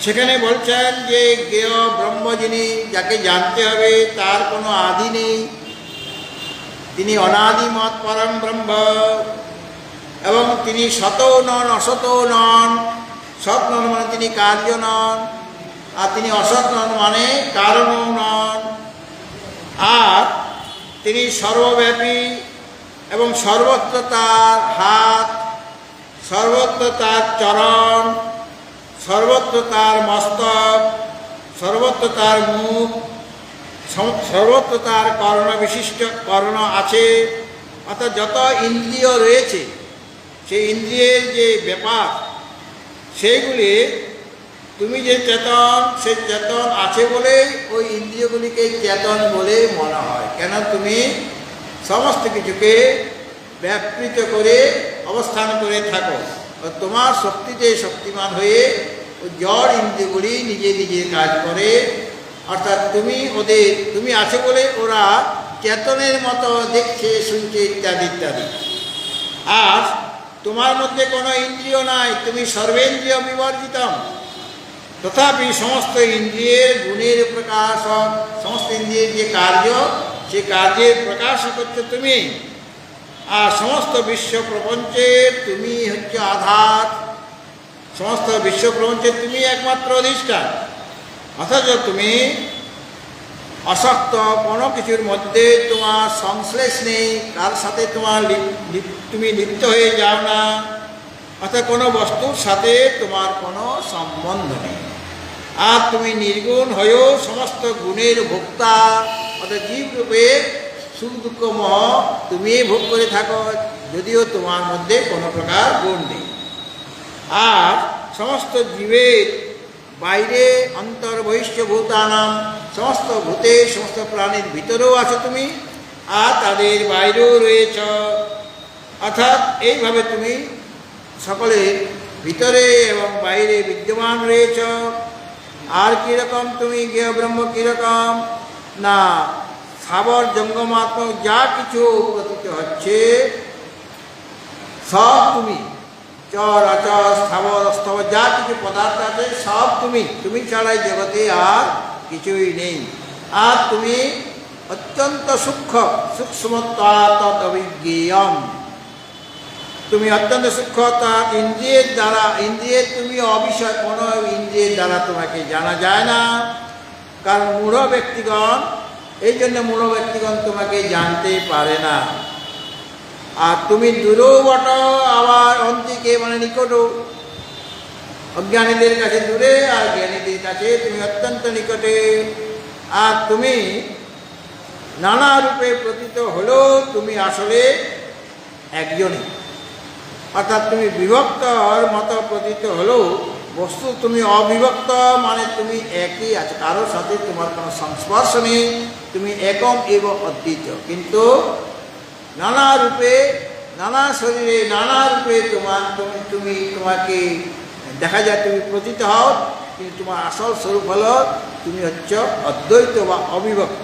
সেখানে বলছেন যে জ্ঞেয় ব্রহ্ম যিনি, যাকে জানতে হবে তার কোনো আদি নেই, তিনি অনাদিমৎ পরম ব্রহ্ম, এবং তিনি সতও নন অসতও নন। সৎ নন মানে তিনি কার্য নন, আর তিনি অসৎ নন মানে কারণও নন। আর তিনি সর্বব্যাপী এবং সর্বত্র তার হাত, সর্বত্র তার চরণ, সর্বত্র তার মস্তক, সর্বত্র তার মুখ, সর্বত্র তার কর্ণ বিশিষ্ট কর্ণ আছে। অর্থাৎ যত ইন্দ্রিয় রয়েছে সেই ইন্দ্রিয়ের যে ব্যাপার সেইগুলি তুমি যে চেতন, সেই চেতন আছে বলেই ওই ইন্দ্রিয়গুলিকে চেতন বলে মনে হয়। কেন তুমি সমস্ত কিছুকে ব্যাপৃত করে অবস্থান করে থাকো। তোমার শক্তিতে শক্তিমান হয়ে জড় ইন্দ্রিয়গুলি নিজে নিজে কাজ করে। অর্থাৎ তুমি আছো বলে ওরা চেতনের মতো দেখছে, শুনছে ইত্যাদি ইত্যাদি। আর তোমার মধ্যে কোনো ইন্দ্রিয় নাই, তুমি সর্বেন্দ্রিয় বিবর্জিতম। তথাপি সমস্ত ইন্দ্রিয়ের গুণের প্রকাশক, সমস্ত ইন্দ্রিয়ের যে কার্য সেই কার্যের প্রকাশক হচ্ছে তুমি। আর সমস্ত বিশ্ব প্রপঞ্চের তুমি হচ্ছে আধার, সমস্ত বিশ্ব প্রপঞ্চের তুমি একমাত্র অধিষ্ঠান। অথচ তুমি অশক্ত, কোনো কিছুর মধ্যে তোমার সংশ্লেষ নেই, কার সাথে তুমি লিপ্ত হয়ে যাও না, অর্থাৎ কোনো বস্তুর সাথে তোমার কোনো সম্বন্ধ নেই। আর তুমি নির্গুণ হয়েও সমস্ত গুণের ভোক্তা, অর্থাৎ জীবরূপে সুখ দুঃখ মোহ তুমি ভোগ করে থাকো, যদিও তোমার মধ্যে কোনো প্রকার গুণ নেই। আর সমস্ত জীবের বাইরে অন্তর বহিষ্ঠ ভূতানাম, সমস্ত ভূতে সমস্ত প্রাণীর ভিতরেও আছো তুমি, আর তাদের বাইরেও রয়েছ। অর্থাৎ এইভাবে তুমি সকলের ভিতরে এবং বাইরে বিদ্যমান রয়েছ। আর কীরকম তুমি জ্ঞেয় ব্রহ্ম কীরকম না, স্থাবর জঙ্গমাত্মক যা কিছু প্রতীত হচ্ছে সব তুমি, চর অচর স্থাবর অস্থাবর যা কিছু পদার্থ আছে সব তুমি ছাড়াই জগতে আর কিছুই নেই। আর তুমি অত্যন্ত সূক্ষ্মত্বাৎ অভিজ্ঞেয়ম, তুমি অত্যন্ত সূক্ষ্মতা ইন্দ্রিয়ের তুমি অবিষয়, কোনো ইন্দ্রিয়ের দ্বারা তোমাকে জানা যায় না। কারণ মূঢ় ব্যক্তিগণ, এই জন্য মূঢ় ব্যক্তিগণ তোমাকে জানতে পারে না। আর তুমি দূরেও বট, আবার অন্তিকে মানে নিকটও। অজ্ঞানীদের কাছে দূরে আর জ্ঞানীদের কাছে তুমি অত্যন্ত নিকটে। আর তুমি নানা রূপে প্রতীত হলেও তুমি আসলে একজনই। অর্থাৎ তুমি বিভক্তর মতো প্রতীত হলেও বস্তু তুমি অবিভক্ত, মানে তুমি একই আছো, কারোর সাথে তোমার কোনো সংস্পর্শ নেই, তুমি একম এবং অদ্বিতীয়। কিন্তু নানা রূপে, নানা শরীরে, নানা রূপে তোমাকে দেখা যায়, তুমি প্রতীত হও, কিন্তু তোমার আসল স্বরূপ হলো তুমি হচ্ছ অদ্বৈত বা অবিভক্ত।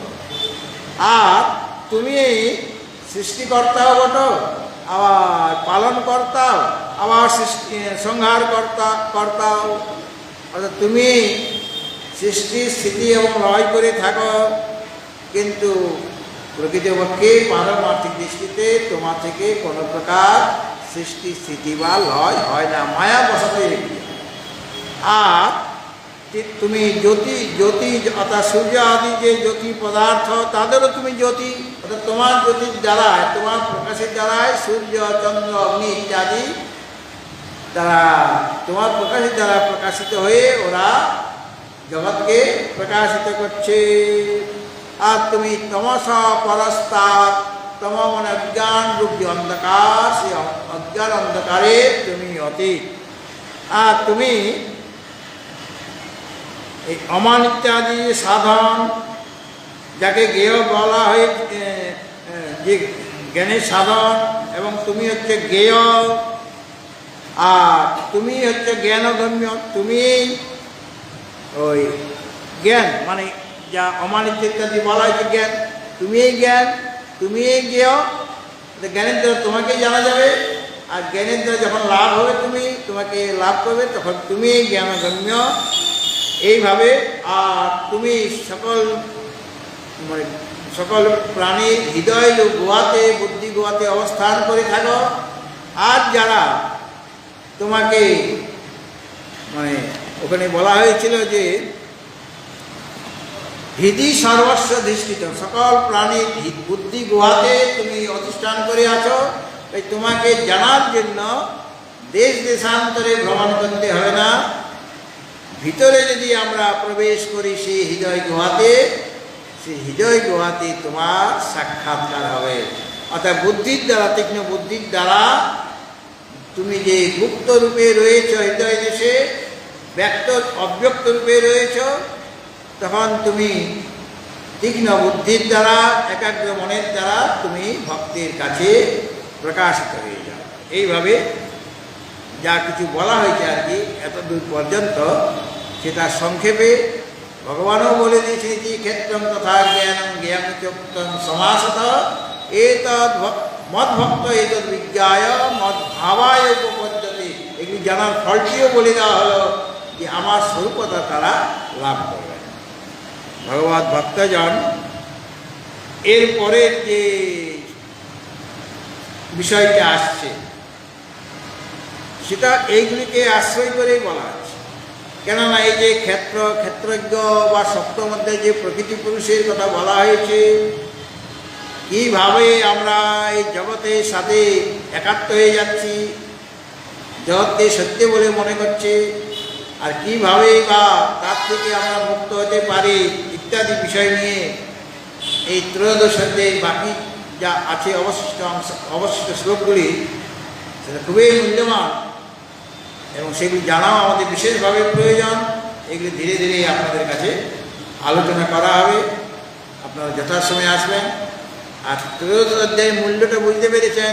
আর তুমি সৃষ্টিকর্তাও বটো, আবার পালনকর্তাও, আবার সংহার কর্তাও। অর্থাৎ তুমি সৃষ্টি স্থিতি এবং লয় করে থাকো, কিন্তু প্রকৃতপক্ষে পারমার্থিক দৃষ্টিতে তোমার থেকে কোনো প্রকার সৃষ্টি স্থিতি বা লয় হয় না, মায়া বসাতে। আর তুমি জ্যোতি অর্থাৎ সূর্য আদি যে জ্যোতি পদার্থ তাদেরও তুমি জ্যোতি। অর্থাৎ তোমার জ্যোতির দ্বারায়, তোমার প্রকাশের দ্বারায় সূর্য চন্দ্র অগ্নি ইত্যাদি তারা তোমার প্রকাশের দ্বারা প্রকাশিত হয়ে ওরা জগৎকে প্রকাশিত করছে। আর তুমি তমস পরস্তাৎ, তম মানে অজ্ঞান রূপ যে অন্ধকার, সেই অজ্ঞান অন্ধকারে তুমি অতীত। আর তুমি এই অমান ইত্যাদি সাধন, যাকে জ্ঞেয় বলা হয়, যে জ্ঞানের সাধন, এবং তুমি হচ্ছে জ্ঞেয়, আর তুমি হচ্ছে জ্ঞানগম্য। তুমি ওই জ্ঞান মানে যা অমানিত্য ইত্যাদি বলা হয়েছে জ্ঞান, তুমি এই জ্ঞান, তুমি এই জ্ঞেয়। জ্ঞানের দ্বারা তোমাকেই জানা যাবে, আর জ্ঞানের দ্বারা যখন লাভ হবে তোমাকে লাভ করবে, তখন তুমি এই জ্ঞানগম্য। এইভাবে আর তুমি সকল প্রাণীর হৃদয় গুহাতে, বুদ্ধি গুহাতে অবস্থান করে থাকো। আর যারা তোমাকে ওখানে বলা হয়েছিল যে হৃদি সর্বস্ব ধিষ্ঠিত, সকল প্রাণীর বুদ্ধি গুহাতে তুমি অধিষ্ঠান করে আছো। তাই তোমাকে জানার জন্য দেশ দেশান্তরে ভ্রমণ করতে হবে না। ভিতরে যদি আমরা প্রবেশ করি সেই হৃদয় গুহাতে, সেই হৃদয় গুহাতে তোমার সাক্ষাৎকার হবে। অর্থাৎ বুদ্ধির দ্বারা, তীক্ষ্ণ বুদ্ধির দ্বারা তুমি যে গুপ্ত রূপে রয়েছ হৃদয় দেশে, ব্যক্ত অব্যক্ত রূপে রয়েছ, তখন তুমি তীক্ষ্ণ বুদ্ধির দ্বারা, একাগ্র মনের দ্বারা তুমি ভক্তের কাছে প্রকাশিত হয়ে যাও। এইভাবে যা কিছু বলা হয়েছে আর কি এতদূর পর্যন্ত, সেটা সংক্ষেপে ভগবানও বলে দিয়েছে যে ক্ষেত্রম তথা জ্ঞানম জ্ঞান চোক্তম সমাসত এতদ মদ্ভক্ত এতদ বিজ্ঞায় মদ্ভাবায় উপপদ্যতে। এগুলি জানার ফলটিও বলে দেওয়া হলো যে আমার স্বরূপতা তারা লাভ করবে। ভগবত ভক্তজন এরপরের যে বিষয়টা আসছে সেটা এইগুলিকে আশ্রয় করেই বলা আছে। কেননা এই যে ক্ষেত্রজ্ঞ বা সপ্তম অধ্যায়ে যে প্রকৃতি পুরুষের কথা বলা হয়েছে, কীভাবে আমরা এই জগতের সাথে একাত্ম হয়ে যাচ্ছি, জগৎকে সত্য বলে মনে করছে, আর কীভাবে বা তার থেকে আমরা মুক্ত হতে পারি ইত্যাদি বিষয় নিয়ে এই ত্রয়োদশ অধ্যায়ে বাকি যা আছে অবশিষ্ট শ্লোকগুলি, সেটা খুবই মূল্যবান এবং সেগুলি জানাও আমাদের বিশেষভাবে প্রয়োজন। এগুলি ধীরে ধীরে আপনাদের কাছে আলোচনা করা হবে, আপনারা যথাসময়ে আসবেন। আর ত্রয়োদশ অধ্যায়ের মূল্যটা বুঝতে পেরেছেন।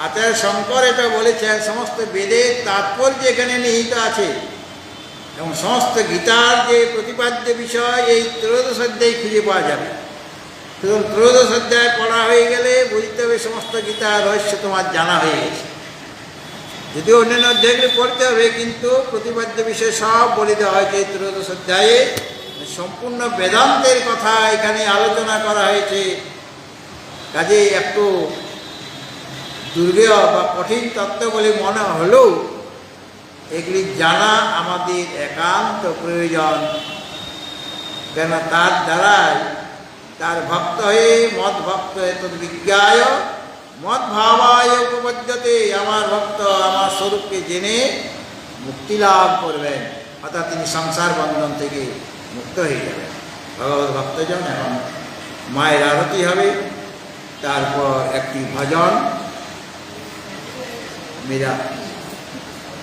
আচার্য শঙ্কর এটা বলেছেন, সমস্ত বেদের তাৎপর্য এখানে নিহিত আছে এবং সমস্ত গীতার যে প্রতিপাদ্য বিষয় এই ত্রয়োদশ অধ্যায়ে খুঁজে পাওয়া যাবে। এবং ত্রয়োদশ অধ্যায় পড়া হয়ে গেলে বুঝতে হবে সমস্ত গীতার রহস্য তোমার জানা হয়ে গেছে। যদিও অন্যান্য অধ্যায়গুলি পড়তে হবে, কিন্তু প্রতিপাদ্য বিষয় সব বলে দেওয়া হয়েছে এই ত্রয়োদশ অধ্যায়ে। সম্পূর্ণ বেদান্তের কথা এখানে আলোচনা করা হয়েছে। কাজে একটু দুর্গেয় বা কঠিন তত্ত্ব বলে মনে হলেও এগুলি জানা আমাদের একান্ত প্রয়োজন। কেন তার দ্বারাই তার ভক্ত হয়ে মদ ভক্ত এতদ বিজ্ঞায় মদ ভাবায় উপপদ্যতে, আমার ভক্ত আমার স্বরূপকে জেনে মুক্তি লাভ করবেন, অর্থাৎ তিনি সংসার বন্ধন থেকে মুক্ত হয়ে যাবেন। ভগবত ভক্তজন এখন মায়ের আরতি হবে, তারপর একটি ভজন মীরা